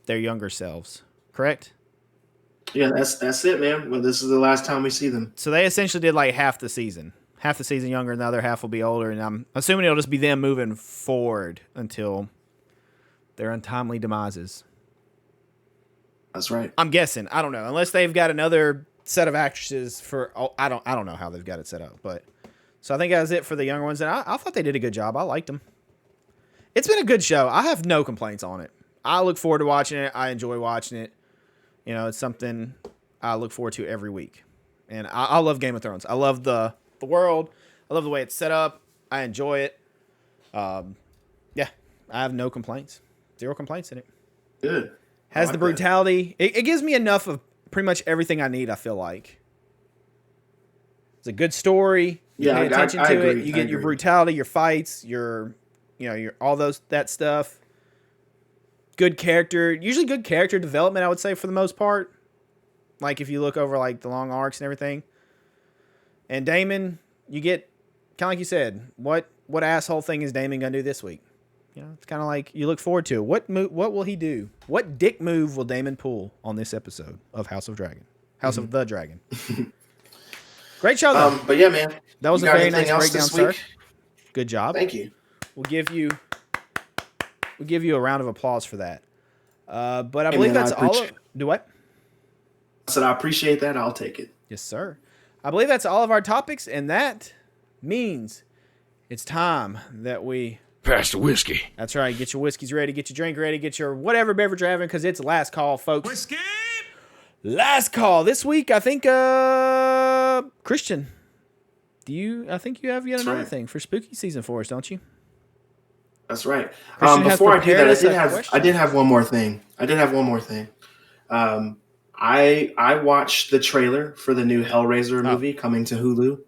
their younger selves, correct? Yeah, that's it, man. Well, this is the last time we see them. So they essentially did like half the season younger, and the other half will be older, and I'm assuming it'll just be them moving forward until their untimely demises. That's right. I'm guessing. I don't know. Unless they've got another set of actresses for... I don't know how they've got it set up. But so I think that was it for the younger ones. And I thought they did a good job. I liked them. It's been a good show. I have no complaints on it. I look forward to watching it. I enjoy watching it. It's something I look forward to every week. And I love Game of Thrones. I love the world. I love the way it's set up. I enjoy it. Yeah, I have no complaints. Zero complaints in it. Good. Has the brutality. It gives me enough of pretty much everything I need, I feel like. It's a good story. You pay attention to it. You get your brutality, your fights, your all that stuff. Good character. Usually good character development, I would say, for the most part. Like if you look over like the long arcs and everything. And Daemon, you get kind of like you said, what asshole thing is Daemon gonna do this week? It's kind of like you look forward to it. What will he do? What dick move will Daemon pull on this episode of House of the Dragon? Great show, though. But yeah, man. That was a very nice breakdown, sir. Good job. Thank you. We'll give you a round of applause for that. But I believe that's all. Do what? I said I appreciate that. I'll take it. Yes, sir. I believe that's all of our topics, and that means it's time that we... Pass the whiskey. That's right. Get your whiskeys ready. Get your drink ready. Get your whatever beverage you're having, because it's last call, folks. Whiskey! Last call. This week, I think, Christian, I think you have yet another thing for spooky season for us, don't you? That's right. Before I do that, I did have one more thing. I watched the trailer for the new Hellraiser movie coming to Hulu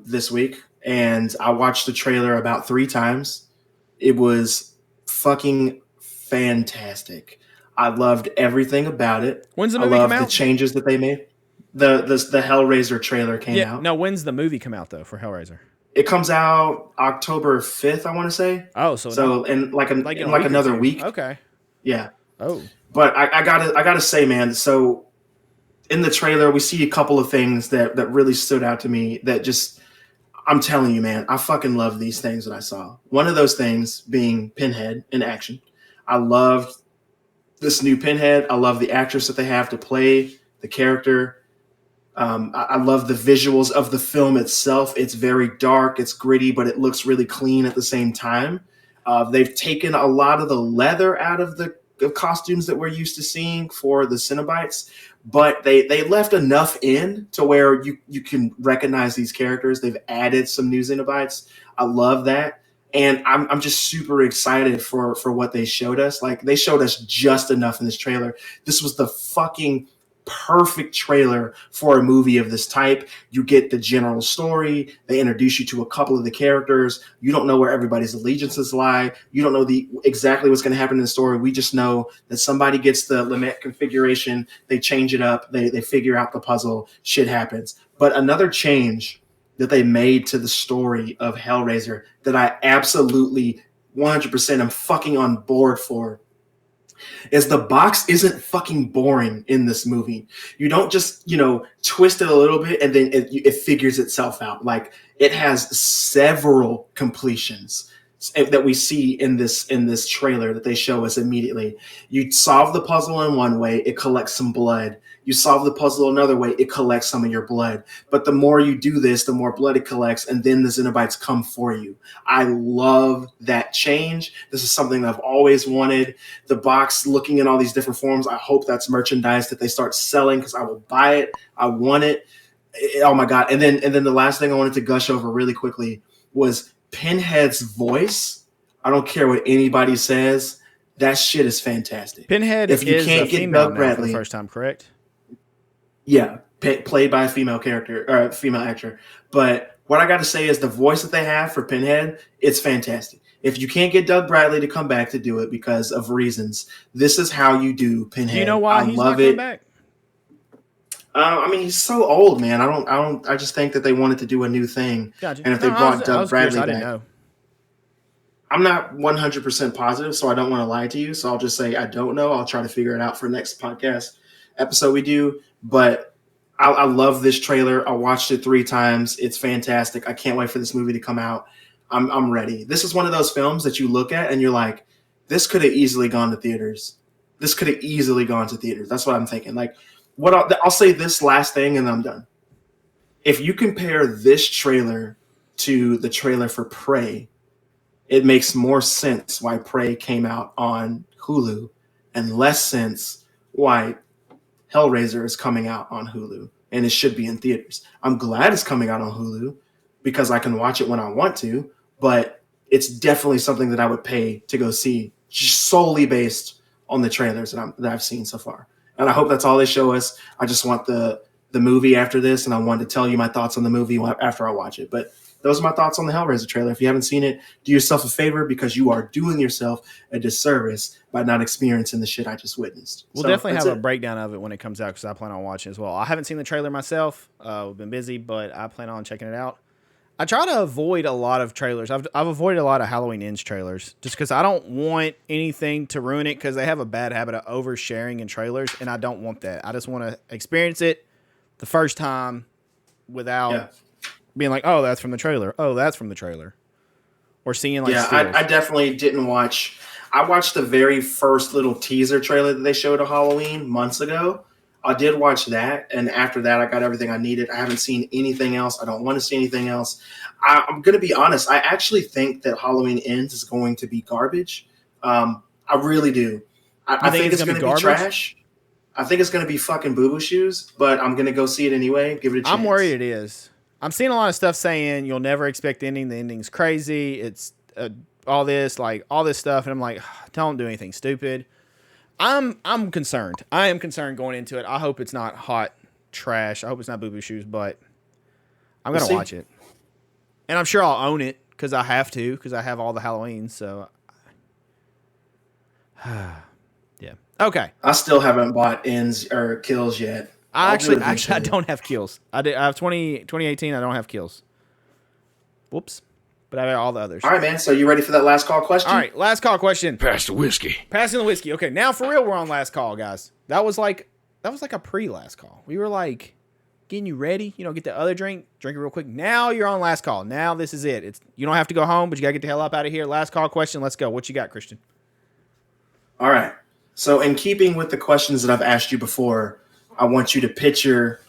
this week. And I watched the trailer about 3 times. It was fucking fantastic. I loved everything about it. When's the movie come out? I loved the changes that they made. The Hellraiser trailer came out. No, when's the movie come out though for Hellraiser? It comes out October 5th, I want to say. Oh, so in another week. Okay. Yeah. Oh. But I gotta say, man. So in the trailer, we see a couple of things that really stood out to me. That just, I'm telling you, man, I fucking love these things that I saw. One of those things being Pinhead in action. I loved this new Pinhead. I love the actress that they have to play the character. I love the visuals of the film itself. It's very dark, it's gritty, but it looks really clean at the same time. They've taken a lot of the leather out of the costumes that we're used to seeing for the Cenobites, but they left enough in to where you can recognize these characters. They've added some new Cenobites. I love that. And I'm just super excited for what they showed us. Like, they showed us just enough in this trailer. This was the fucking perfect trailer for a movie of this type. You get the general story. They introduce you to a couple of the characters. You don't know where everybody's allegiances lie. You don't know exactly what's going to happen in the story. We just know that somebody gets the Lament configuration. They change it up. They figure out the puzzle. Shit happens. But another change that they made to the story of Hellraiser that I absolutely 100% am fucking on board for is the box isn't fucking boring in this movie. You don't just, twist it a little bit and then it figures itself out. Like, it has several completions that we see in this trailer that they show us immediately. You solve the puzzle in one way, it collects some blood. You solve the puzzle another way, it collects some of your blood. But the more you do this, the more blood it collects, and then the Xenobites come for you. I love that change. This is something that I've always wanted. The box looking in all these different forms, I hope that's merchandise that they start selling because I will buy it. I want it. Oh my God. And then the last thing I wanted to gush over really quickly was Pinhead's voice. I don't care what anybody says. That shit is fantastic. Pinhead if you is can't a get female Doug now Bradley, for the first time, correct? Yeah, played by a female character or a female actor. But what I got to say is the voice that they have for Pinhead, it's fantastic. If you can't get Doug Bradley to come back to do it because of reasons, this is how you do Pinhead. Do you know why he's not coming back? I mean, he's so old, man. I just think that they wanted to do a new thing. Gotcha. And if they brought Doug Bradley back, I didn't know. I'm not 100% positive, so I don't want to lie to you. So I'll just say I don't know. I'll try to figure it out for next podcast episode we do. But I love this trailer. I watched it 3 times. It's fantastic. I can't wait for this movie to come out. I'm ready. This is one of those films that you look at and you're like, this could have easily gone to theaters. That's what I'm thinking. Like, I'll say this last thing and I'm done. If you compare this trailer to the trailer for Prey, it makes more sense why Prey came out on Hulu and less sense why Hellraiser is coming out on Hulu and it should be in theaters. I'm glad it's coming out on Hulu because I can watch it when I want to, but it's definitely something that I would pay to go see just solely based on the trailers that I've seen so far. And I hope that's all they show us. I just want the movie after this, and I wanted to tell you my thoughts on the movie after I watch it. But those are my thoughts on the Hellraiser trailer. If you haven't seen it, do yourself a favor because you are doing yourself a disservice by not experiencing the shit I just witnessed. We'll definitely have a breakdown of it when it comes out because I plan on watching as well. I haven't seen the trailer myself. We've been busy, but I plan on checking it out. I try to avoid a lot of trailers. I've avoided a lot of Halloween Ends trailers just because I don't want anything to ruin it because they have a bad habit of oversharing in trailers, and I don't want that. I just want to experience it the first time without being like, oh, that's from the trailer. Oh, that's from the trailer. Or seeing like I definitely didn't watch. I watched the very first little teaser trailer that they showed of Halloween months ago. I did watch that, and after that, I got everything I needed. I haven't seen anything else. I don't want to see anything else. I'm going to be honest. I actually think that Halloween Ends is going to be garbage. I really do. I think it's going to be trash. I think it's going to be fucking boo-boo shoes, but I'm going to go see it anyway. Give it a chance. I'm worried it is. I'm seeing a lot of stuff saying you'll never expect the ending. The ending's crazy. It's all this stuff, and I'm like, don't do anything stupid. I'm concerned. I am concerned going into it. I hope it's not hot trash. I hope it's not boo-boo shoes, but I'm going to watch it. And I'm sure I'll own it because I have to because I have all the Halloweens. So, yeah. Okay. I still haven't bought Ends or Kills yet. Actually, I don't have Kills. I have 2018. I don't have Kills. Whoops. But I have all the others. All right, man. So you ready for that last call question? All right, last call question. Pass the whiskey. Passing the whiskey. Okay, now for real, we're on last call, guys. That was like a pre-last call. We were like getting you ready. Get the other drink it real quick. Now you're on last call. Now this is it. You don't have to go home, but you gotta get the hell up out of here. Last call question. Let's go. What you got, Christian? All right. So in keeping with the questions that I've asked you before, I want you to picture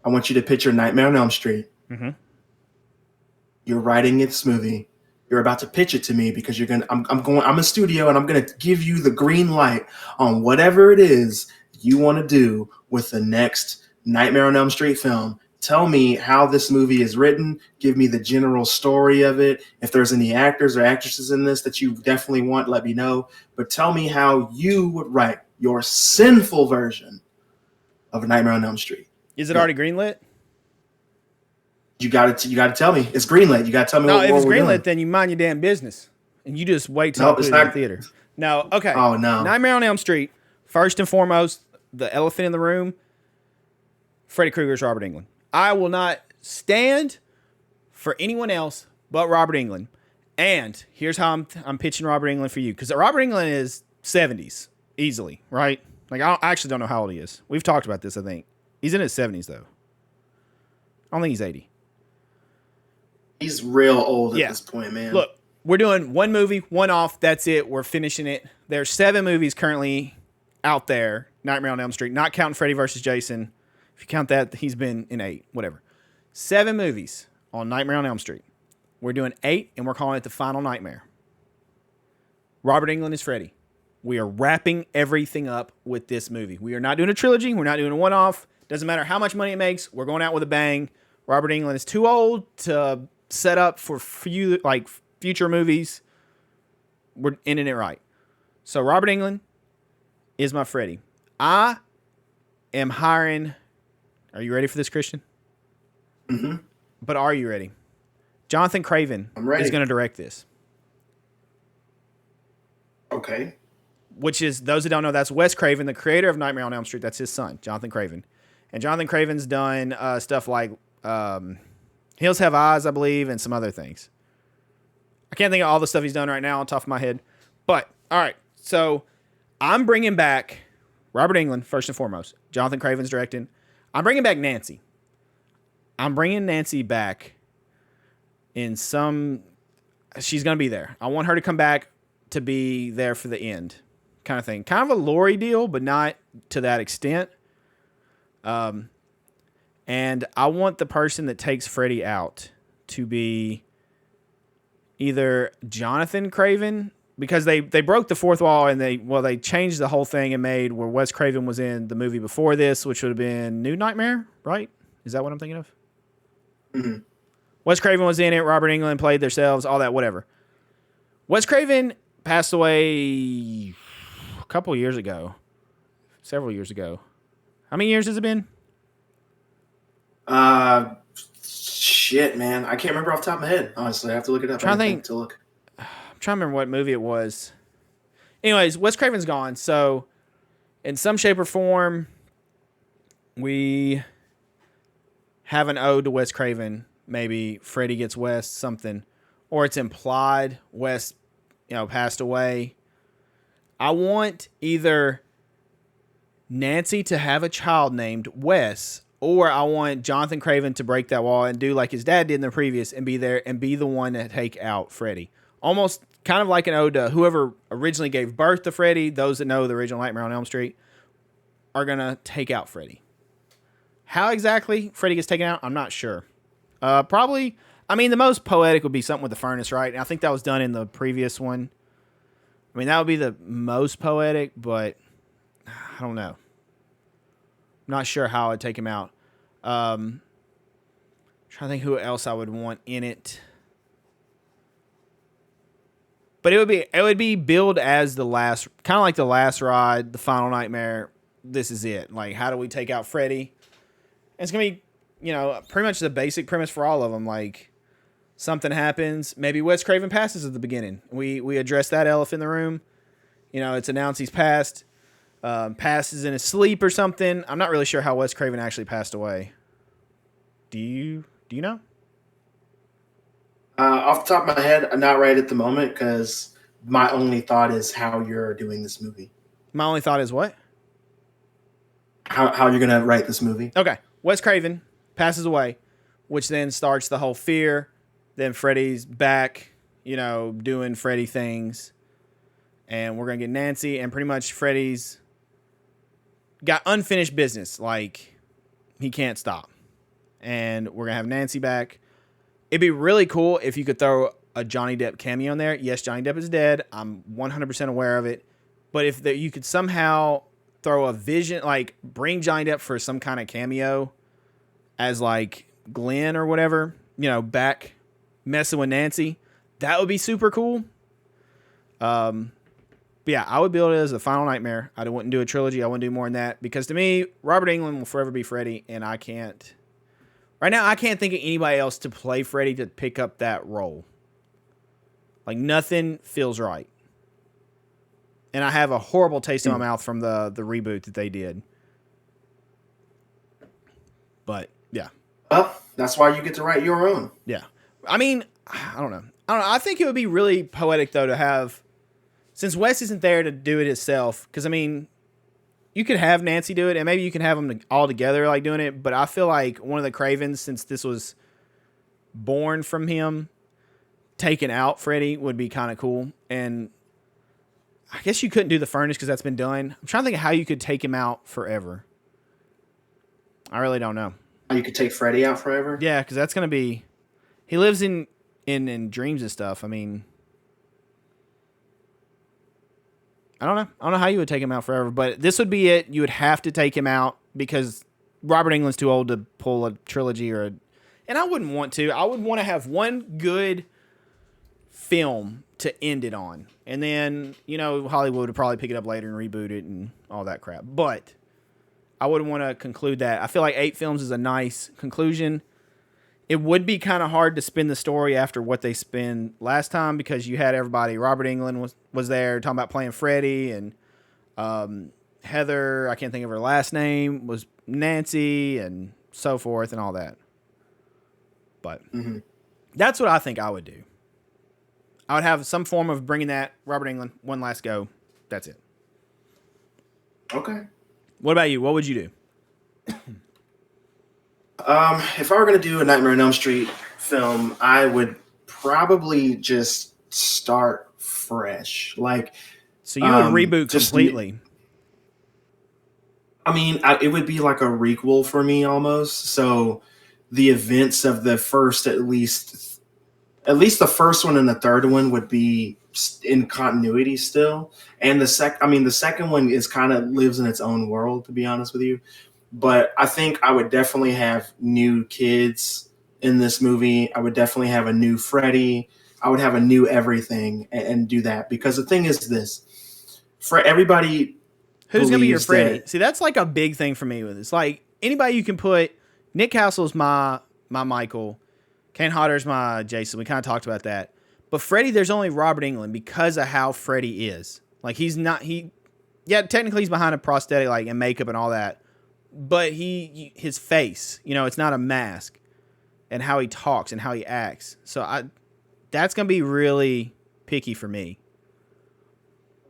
Nightmare on Elm Street. Mm-hmm. You're writing this movie. You're about to pitch it to me because I'm a studio and I'm going to give you the green light on whatever it is you want to do with the next Nightmare on Elm Street film. Tell me how this movie is written. Give me the general story of it. If there's any actors or actresses in this that you definitely want, let me know. But tell me how you would write your sinful version of Nightmare on Elm Street. Is it already greenlit? You got to tell me it's greenlit. You got to tell me. No, what if it's we're greenlit, doing. then you mind your damn business and you just wait till No, I put it's it in the not. theater. No, okay. Oh, no. Nightmare on Elm Street. First and foremost, the elephant in the room. Freddy Krueger's Robert Englund. I will not stand for anyone else but Robert Englund. And here's how I'm pitching Robert Englund for you, because Robert Englund is 70s easily, right? Like I actually don't know how old he is. We've talked about this. I think he's in his 70s though. I don't think he's 80. He's real old at this point, man. Look, we're doing one movie, one off. That's it. We're finishing it. There's 7 movies currently out there. Nightmare on Elm Street, not counting Freddy vs. Jason. If you count that, he's been in 8. Whatever. 7 movies on Nightmare on Elm Street. We're doing 8, and we're calling it The Final Nightmare. Robert Englund is Freddy. We are wrapping everything up with this movie. We are not doing a trilogy. We're not doing a one-off. Doesn't matter how much money it makes. We're going out with a bang. Robert Englund is too old to set up for future movies. We're ending it right. So Robert Englund is my Freddy. I am hiring. Are you ready for this, Christian? Mm-hmm. But are you ready? Jonathan Craven is going to direct this. Okay. Which is, those who don't know, that's Wes Craven, the creator of Nightmare on Elm Street. That's his son, Jonathan Craven. And Jonathan Craven's done stuff like Hills Have Eyes, I believe, and some other things. I can't think of all the stuff he's done right now on top of my head. But, all right. So, I'm bringing back Robert Englund, first and foremost. Jonathan Craven's directing. I'm bringing back Nancy. I'm bringing Nancy back in some... She's going to be there. I want her to come back to be there for the end kind of thing. Kind of a Laurie deal, but not to that extent. And I want the person that takes Freddy out to be either Jonathan Craven, because they broke the fourth wall and they changed the whole thing and made where Wes Craven was in the movie before this, which would have been New Nightmare, right? Is that what I'm thinking of? Mm-hmm. Wes Craven was in it. Robert Englund played themselves, all that, whatever. Wes Craven passed away a couple years ago. Several years ago. How many years has it been? Shit, man. I can't remember off the top of my head. Honestly, I have to look it up. I'm trying to look. I'm trying to remember what movie it was. Anyways, Wes Craven's gone. So, in some shape or form, we have an ode to Wes Craven. Maybe Freddy gets Wes something. Or it's implied Wes, passed away. I want either Nancy to have a child named Wes, or I want Jonathan Craven to break that wall and do like his dad did in the previous and be there and be the one to take out Freddy. Almost kind of like an ode to whoever originally gave birth to Freddy. Those that know the original Nightmare on Elm Street are going to take out Freddy. How exactly Freddy gets taken out, I'm not sure. Probably, the most poetic would be something with the furnace, right? And I think that was done in the previous one. That would be the most poetic, but I don't know. Not sure how I'd take him out. Trying to think who else I would want in it. But it would be billed as the last, kind of like the last ride, the final nightmare. This is it. Like, how do we take out Freddy? And it's gonna be, pretty much the basic premise for all of them. Like, something happens. Maybe Wes Craven passes at the beginning. We address that elephant in the room. It's announced he's passed. Passes in his sleep or something. I'm not really sure how Wes Craven actually passed away. Do you know? Off the top of my head, I'm not right at the moment because my only thought is how you're doing this movie. My only thought is what? How you're going to write this movie. Okay. Wes Craven passes away, which then starts the whole fear. Then Freddy's back, doing Freddy things. And we're going to get Nancy, and pretty much Freddy's got unfinished business. Like, he can't stop. And we're going to have Nancy back. It'd be really cool if you could throw a Johnny Depp cameo in there. Yes, Johnny Depp is dead. I'm 100% aware of it. But if you could somehow throw a vision, like bring Johnny Depp for some kind of cameo as like Glenn or whatever, back messing with Nancy, that would be super cool. But But yeah, I would build it as the final nightmare. I wouldn't do a trilogy. I wouldn't do more than that because to me, Robert Englund will forever be Freddy, and I can't. Right now, I can't think of anybody else to play Freddy to pick up that role. Like nothing feels right, and I have a horrible taste in my mouth from the reboot that they did. But yeah, Well, that's why you get to write your own. yeah. I mean, I don't know. I think it would be really poetic though to have, since Wes isn't there to do it himself. Because I mean, you could have Nancy do it, and maybe you can have them all together like doing it. But I feel like one of the Cravens, since this was born from him, taking out Freddy would be kind of cool. And I guess you couldn't do the Furnace because that's been done. I'm trying to think of how you could take him out forever. I really don't know. You could take Freddy out forever? Yeah, because that's going to be... He lives in dreams and stuff. I mean... I don't know. I don't know how you would take him out forever, but this would be it. You would have to take him out because Robert Englund's too old to pull a trilogy or a... And I wouldn't want to. I would want to have one good film to end it on. And then, Hollywood would probably pick it up later and reboot it and all that crap. But... I wouldn't want to conclude that. I feel like 8 films is a nice conclusion. It would be kind of hard to spin the story after what they spin last time because you had everybody. Robert Englund was there talking about playing Freddy, and Heather, I can't think of her last name, was Nancy, and so forth and all that. But that's what I think I would do. I would have some form of bringing that Robert Englund one last go. That's it. Okay. What about you? What would you do? If I were going to do a Nightmare on Elm Street film, I would probably just start fresh. So you would reboot completely. It would be like a requel for me almost. So the events of the first, at least the first one and the third one would be in continuity still. And the second one is kind of lives in its own world, to be honest with you. But I think I would definitely have new kids in this movie. I would definitely have a new Freddy. I would have a new everything and do that. Because the thing is this, for everybody who's going to be your Freddy? See, that's like a big thing for me with this. Like anybody you can put, Nick Castle's my Michael, Kane Hodder's my Jason. We kind of talked about that. But Freddy, there's only Robert Englund because of how Freddy is. Like technically he's behind a prosthetic and makeup and all that. But his face, it's not a mask, and how he talks and how he acts. So that's going to be really picky for me.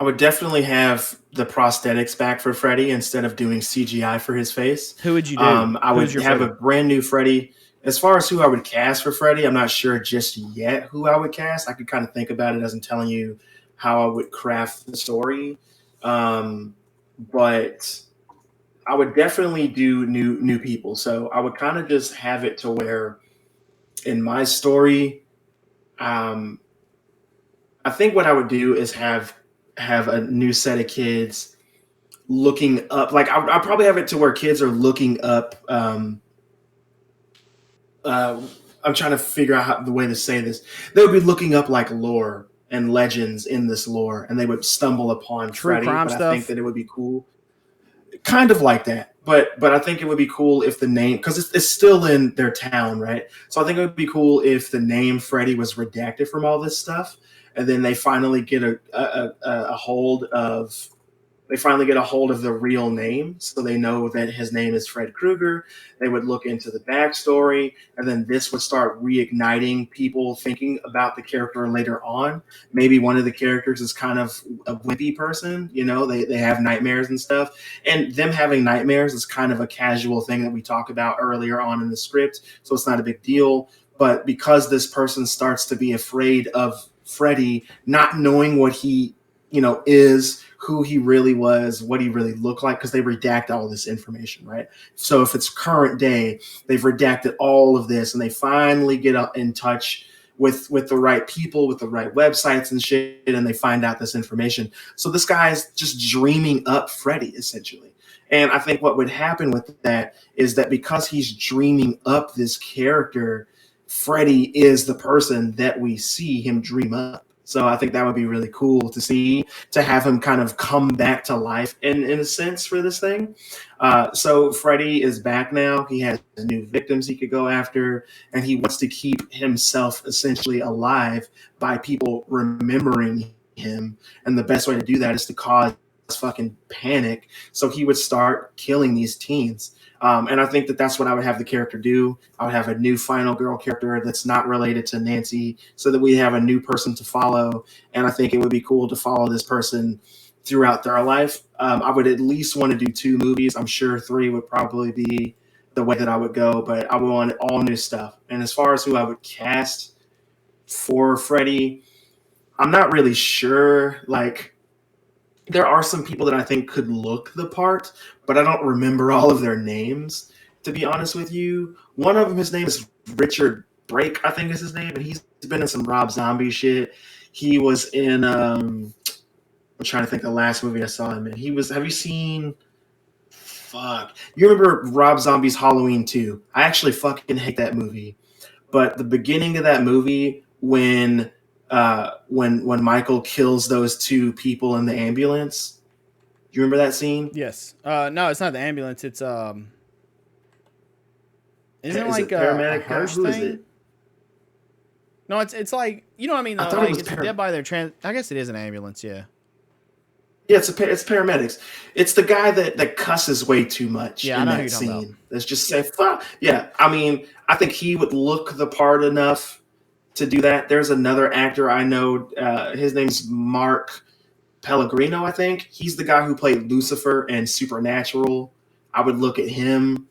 I would definitely have the prosthetics back for Freddy instead of doing CGI for his face. Who would you do? I would have a brand new Freddy. As far as who I would cast for Freddy, I'm not sure just yet who I would cast. I could kind of think about it as I'm telling you how I would craft the story. But I would definitely do new people. So I would kind of just have it to where in my story, I think what I would do is have a new set of kids looking up. I'll probably have it to where kids are looking up. I'm trying to figure out the way to say this. They would be looking up lore and legends in this lore, and they would stumble upon true Freddy. Crime but stuff. I think that it would be cool, kind of like that. But I think it would be cool if the name, because it's still in their town, right? So I think it would be cool if the name Freddy was redacted from all this stuff, and then they finally get a hold of. They finally get a hold of the real name, so they know that his name is Fred Krueger. They would look into the backstory, and then this would start reigniting people thinking about the character later on. Maybe one of the characters is kind of a wimpy person, they have nightmares and stuff. And them having nightmares is kind of a casual thing that we talk about earlier on in the script, so it's not a big deal. But because this person starts to be afraid of Freddy, not knowing what he, is, who he really was, what he really looked like, because they redact all this information, right? So if it's current day, they've redacted all of this, and they finally get in touch with the right people, with the right websites and shit, and they find out this information. So this guy's just dreaming up Freddy, essentially. And I think what would happen with that is that because he's dreaming up this character, Freddy is the person that we see him dream up. So I think that would be really cool to see, to have him kind of come back to life in a sense for this thing. So Freddy is back now. He has new victims he could go after, and he wants to keep himself essentially alive by people remembering him. And the best way to do that is to cause fucking panic. So he would start killing these teens. And I think that that's what I would have the character do. I would have a new final girl character that's not related to Nancy, so that we have a new person to follow. And I think it would be cool to follow this person throughout their life. I would at least want to do 2 movies. I'm sure 3 would probably be the way that I would go, but I would want all new stuff. And as far as who I would cast for Freddy, I'm not really sure. Like, there are some people that I think could look the part, but I don't remember all of their names, to be honest with you. One of them, his name is Richard Brake, I think is his name, and he's been in some Rob Zombie shit. He was in I'm trying to think the last movie I saw him in. Have you seen you remember Rob Zombie's Halloween 2? I actually fucking hate that movie. But the beginning of that movie, when Michael kills those 2 people in the ambulance. Do you remember that scene? Yes. No, it's not the ambulance. It's isn't it like it paramedic? a hearse Who is thing? it? No, it's like, you know what I mean? I thought Like it was it's dead by their I guess it is an ambulance. Yeah. Yeah, it's paramedics. It's the guy that cusses way too much Yeah, in I know who that you're talking scene. Let's just say fuck. Yeah, I mean, I think he would look the part enough to do that. There's another actor I know. His name's Mark Pellegrino, I think. He's the guy who played Lucifer in Supernatural. I would look at him.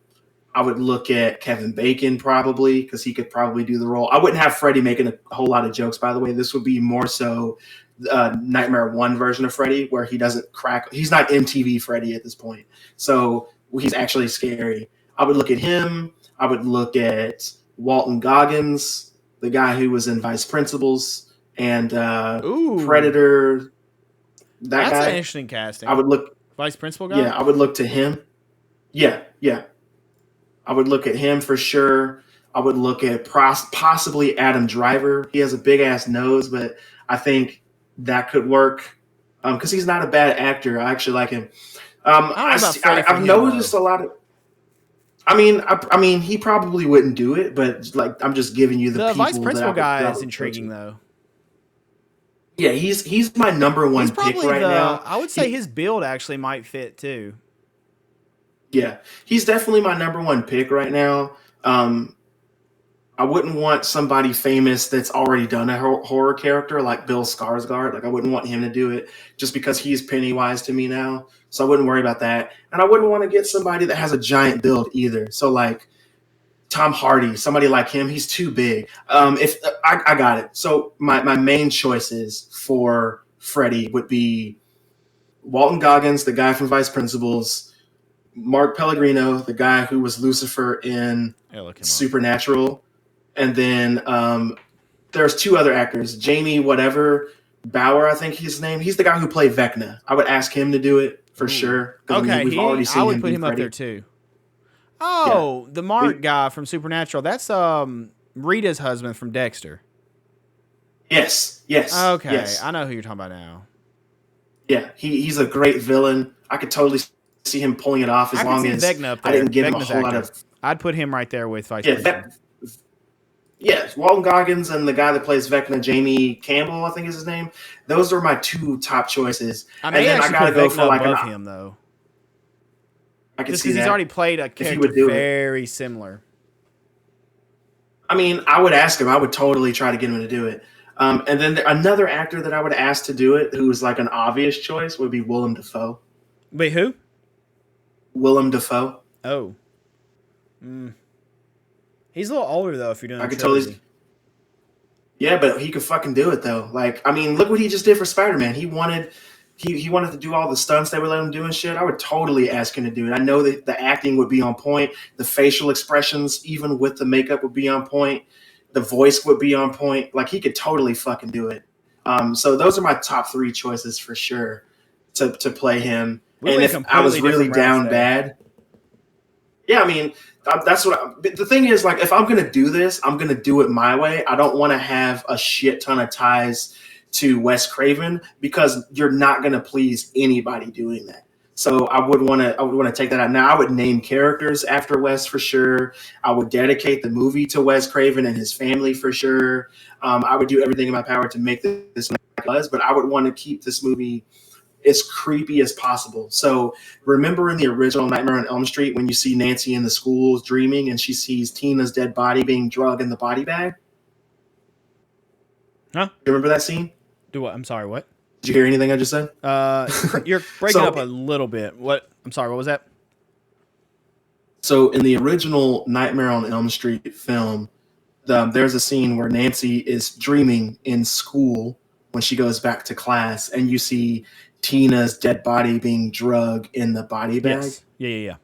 I would look at Kevin Bacon probably, because he could probably do the role. I wouldn't have Freddy making a whole lot of jokes, by the way. This would be more so Nightmare 1 version of Freddy, where he doesn't crack. He's not MTV Freddy at this point. So he's actually scary. I would look at him. I would look at Walton Goggins, the guy who was in Vice Principals and Predator. That's an interesting casting. I would look. Vice Principal guy? Yeah, I would look to him. Yeah. I would look at him for sure. I would look at possibly Adam Driver. He has a big ass nose, but I think that could work because he's not a bad actor. I actually like him. I've noticed a lot of. I mean, he probably wouldn't do it, but like, I'm just giving you the people Vice Principal guy is intriguing though. Yeah, he's my number one pick right now. I would say his build actually might fit too. Yeah, he's definitely my number one pick right now. I wouldn't want somebody famous that's already done a horror character like Bill Skarsgård. Like, I wouldn't want him to do it just because he's Pennywise to me now. So I wouldn't worry about that. And I wouldn't want to get somebody that has a giant build either. So like Tom Hardy, somebody like him, he's too big. If I got it. So my main choices for Freddy would be Walton Goggins, the guy from Vice Principals, Mark Pellegrino, the guy who was Lucifer in Supernatural. And then there's 2 other actors, Jamie whatever Bauer, I think his name. He's the guy who played Vecna. I would ask him to do it for sure. Okay, we've already seen I would put him up there too. Oh, yeah. The Mark guy from Supernatural. That's Rita's husband from Dexter. Yes. Okay, yes. I know who you're talking about now. Yeah, he's a great villain. I could totally see him pulling it off as long as I didn't give him a whole lot of. I'd put him right there with Vice Principal. Yeah, Walton Goggins and the guy that plays Vecna, Jamie Campbell, I think is his name. Those are my 2 top choices. I may and then I gotta go for like above him though. I can just see because that. he's already played a character very similar. I mean, I would ask him. I would totally try to get him to do it. And then another actor that I would ask to do it, who was like an obvious choice, would be Willem Dafoe. Wait, who? Willem Dafoe. Oh. He's a little older though. If you're doing, I could totally. Yeah, but he could fucking do it though. Like, I mean, look what he just did for Spider-Man. He wanted to do all the stunts they would let him do and shit. I would totally ask him to do it. I know that the acting would be on point. The facial expressions, even with the makeup, would be on point. The voice would be on point. Like, he could totally fucking do it. So those are my top 3 choices for sure to play him. And if I was really down bad, yeah, I mean, that's the thing is, like, if I'm going to do this, I'm going to do it my way. I don't want to have a shit ton of ties to Wes Craven, because you're not going to please anybody doing that. So I would want to take that out. Now I would name characters after Wes for sure. I would dedicate the movie to Wes Craven and his family for sure. I would do everything in my power to make this like it was, but I would want to keep this movie as creepy as possible. So remember in the original Nightmare on Elm Street when you see Nancy in the school dreaming and she sees Tina's dead body being drugged in the body bag? Huh? You remember that scene? Do what? I'm sorry, what? Did you hear anything I just said? You're breaking up a little bit. What? I'm sorry, what was that? So in the original Nightmare on Elm Street film, there's a scene where Nancy is dreaming in school when she goes back to class, and you see Tina's dead body being drugged in the body bag. Yes. Yeah.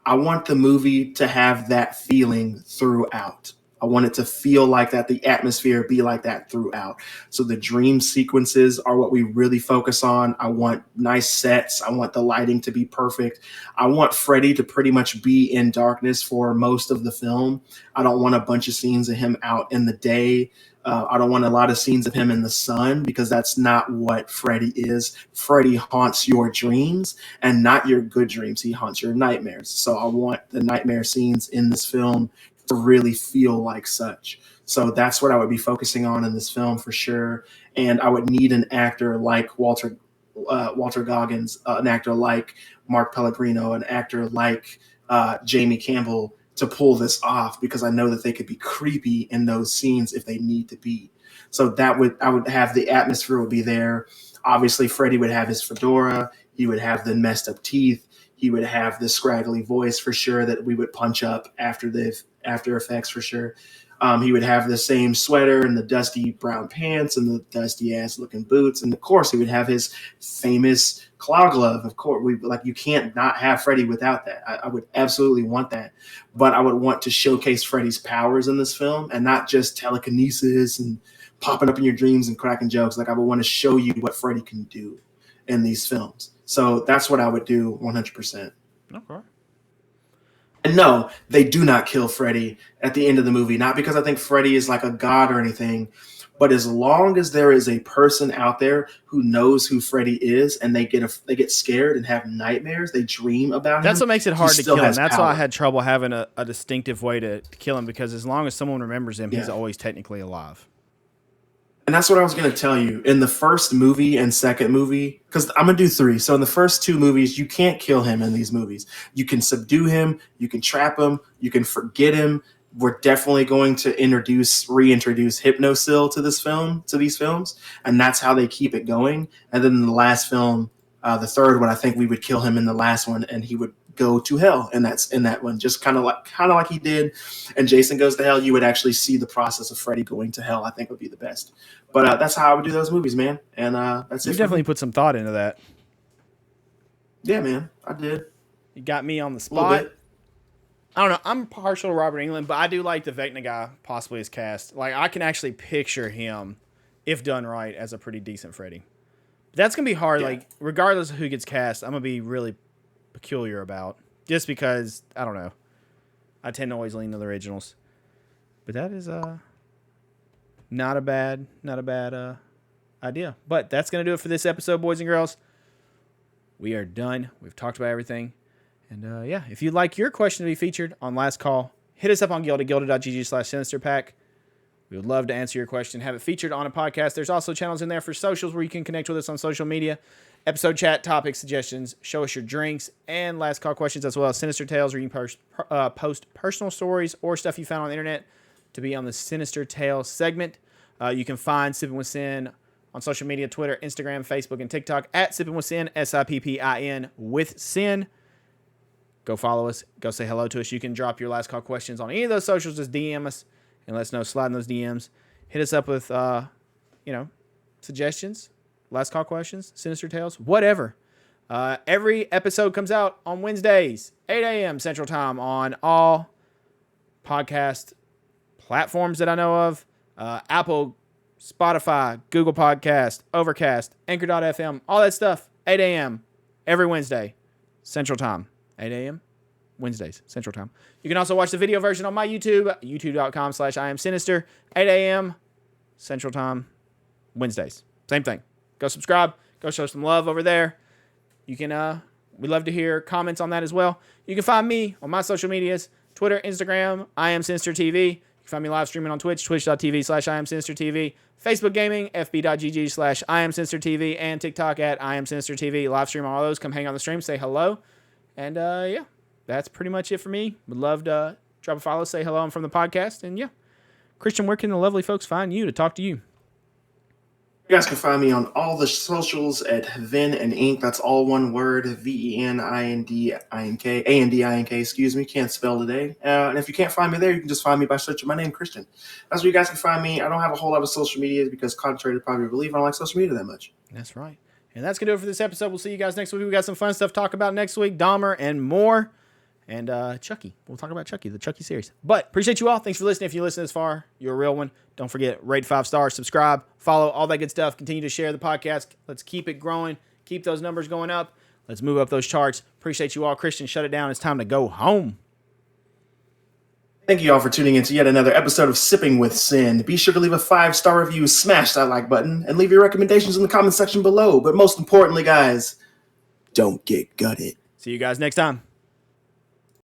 I want the movie to have that feeling throughout. I want it to feel like that, the atmosphere be like that throughout. So the dream sequences are what we really focus on. I want nice sets. I want the lighting to be perfect. I want Freddy to pretty much be in darkness for most of the film. I don't want a bunch of scenes of him out in the day. I don't want a lot of scenes of him in the sun, because that's not what Freddy is. Freddy haunts your dreams and not your good dreams. He haunts your nightmares. So I want the nightmare scenes in this film to really feel like such. So that's what I would be focusing on in this film for sure. And I would need an actor like Walter Goggins, an actor like Mark Pellegrino, an actor like Jamie Campbell to pull this off, because I know that they could be creepy in those scenes if they need to be. So I would have the atmosphere would be there. Obviously, Freddy would have his fedora. He would have the messed up teeth. He would have the scraggly voice for sure that we would punch up after the After Effects for sure. He would have the same sweater and the dusty brown pants and the dusty ass looking boots. And of course, he would have his famous claw glove. Of course, you can't not have Freddy without that. I would absolutely want that. But I would want to showcase Freddy's powers in this film, and not just telekinesis and popping up in your dreams and cracking jokes. Like, I would want to show you what Freddy can do in these films. So that's what I would do 100%. Okay. And no, they do not kill Freddy at the end of the movie. Not because I think Freddy is like a god or anything, but as long as there is a person out there who knows who Freddy is, and they get scared and have nightmares, they dream about him. That's what makes it hard to kill him. That's power. why I had trouble having a distinctive way to kill him, because as long as someone remembers him, he's always technically alive. And that's what I was going to tell you. In the first movie and second movie, because I'm going to do 3. So in the first 2 movies, you can't kill him in these movies. You can subdue him. You can trap him. You can forget him. We're definitely going to reintroduce Hypnosil to these films. And that's how they keep it going. And then in the last film, the third one, I think we would kill him in the last one, and he would go to hell. And that's in that one, just kind of like he did. And Jason Goes to Hell, you would actually see the process of Freddy going to hell. I think would be the best. But that's how I would do those movies, man. And that's it. You definitely put some thought into that. Yeah, man, I did. You got me on the spot. I don't know. I'm partial to Robert Englund, but I do like the Vecna guy possibly as cast. Like, I can actually picture him, if done right, as a pretty decent Freddy. But that's going to be hard. Yeah. Like, regardless of who gets cast, I'm going to be really peculiar about. Just because, I don't know. I tend to always lean to the originals. But that is not a bad idea. But that's going to do it for this episode, boys and girls. We are done. We've talked about everything. And if you'd like your question to be featured on Last Call, hit us up on Gilda, gilda.gg/sinisterpack. We would love to answer your question, have it featured on a podcast. There's also channels in there for socials where you can connect with us on social media. Episode chat, topic suggestions, show us your drinks, and Last Call questions, as well as Sinister Tales, where you can post personal stories or stuff you found on the internet to be on the Sinister Tales segment. You can find Sippin With Sin on social media, Twitter, Instagram, Facebook, and TikTok at Sippin With Sin, SIPPIN with Sin. Go follow us. Go say hello to us. You can drop your Last Call questions on any of those socials. Just DM us and let us know. Slide in those DMs. Hit us up with, suggestions, Last Call questions, Sinister Tales, whatever. Every episode comes out on Wednesdays, 8 a.m. Central Time on all podcast platforms that I know of. Apple, Spotify, Google Podcast, Overcast, Anchor.fm, all that stuff. 8 a.m. every Wednesday, Central Time. 8 a.m. Wednesdays, Central Time. You can also watch the video version on my YouTube, youtube.com/IamSinister, 8 a.m. Central Time, Wednesdays. Same thing. Go subscribe. Go show some love over there. You can, we love to hear comments on that as well. You can find me on my social medias, Twitter, Instagram, IamSinisterTV. You can find me live streaming on Twitch, twitch.tv/IamSinisterTV, Facebook Gaming, fb.gg/IamSinisterTV, and TikTok at IamSinisterTV. Live stream on all those. Come hang on the stream, say hello. And yeah, that's pretty much it for me. Would love to drop a follow, say hello. I'm from the podcast. And yeah, Christian, where can the lovely folks find you to talk to you? You guys can find me on all the socials at Vin and Ink. That's all one word, VENINDINK, excuse me. Can't spell today. And if you can't find me there, you can just find me by searching my name, Christian. That's where you guys can find me. I don't have a whole lot of social media because, contrary to probably believe, I don't like social media that much. That's right. And that's going to do it for this episode. We'll see you guys next week. We got some fun stuff to talk about next week. Dahmer and more. And Chucky. We'll talk about Chucky, the Chucky series. But appreciate you all. Thanks for listening. If you listen this far, you're a real one. Don't forget, rate 5 stars, subscribe, follow, all that good stuff. Continue to share the podcast. Let's keep it growing. Keep those numbers going up. Let's move up those charts. Appreciate you all. Christian, shut it down. It's time to go home. Thank you all for tuning in to yet another episode of Sipping With Sin. Be sure to leave a 5-star review, smash that like button, and leave your recommendations in the comment section below. But most importantly, guys, don't get gutted. See you guys next time.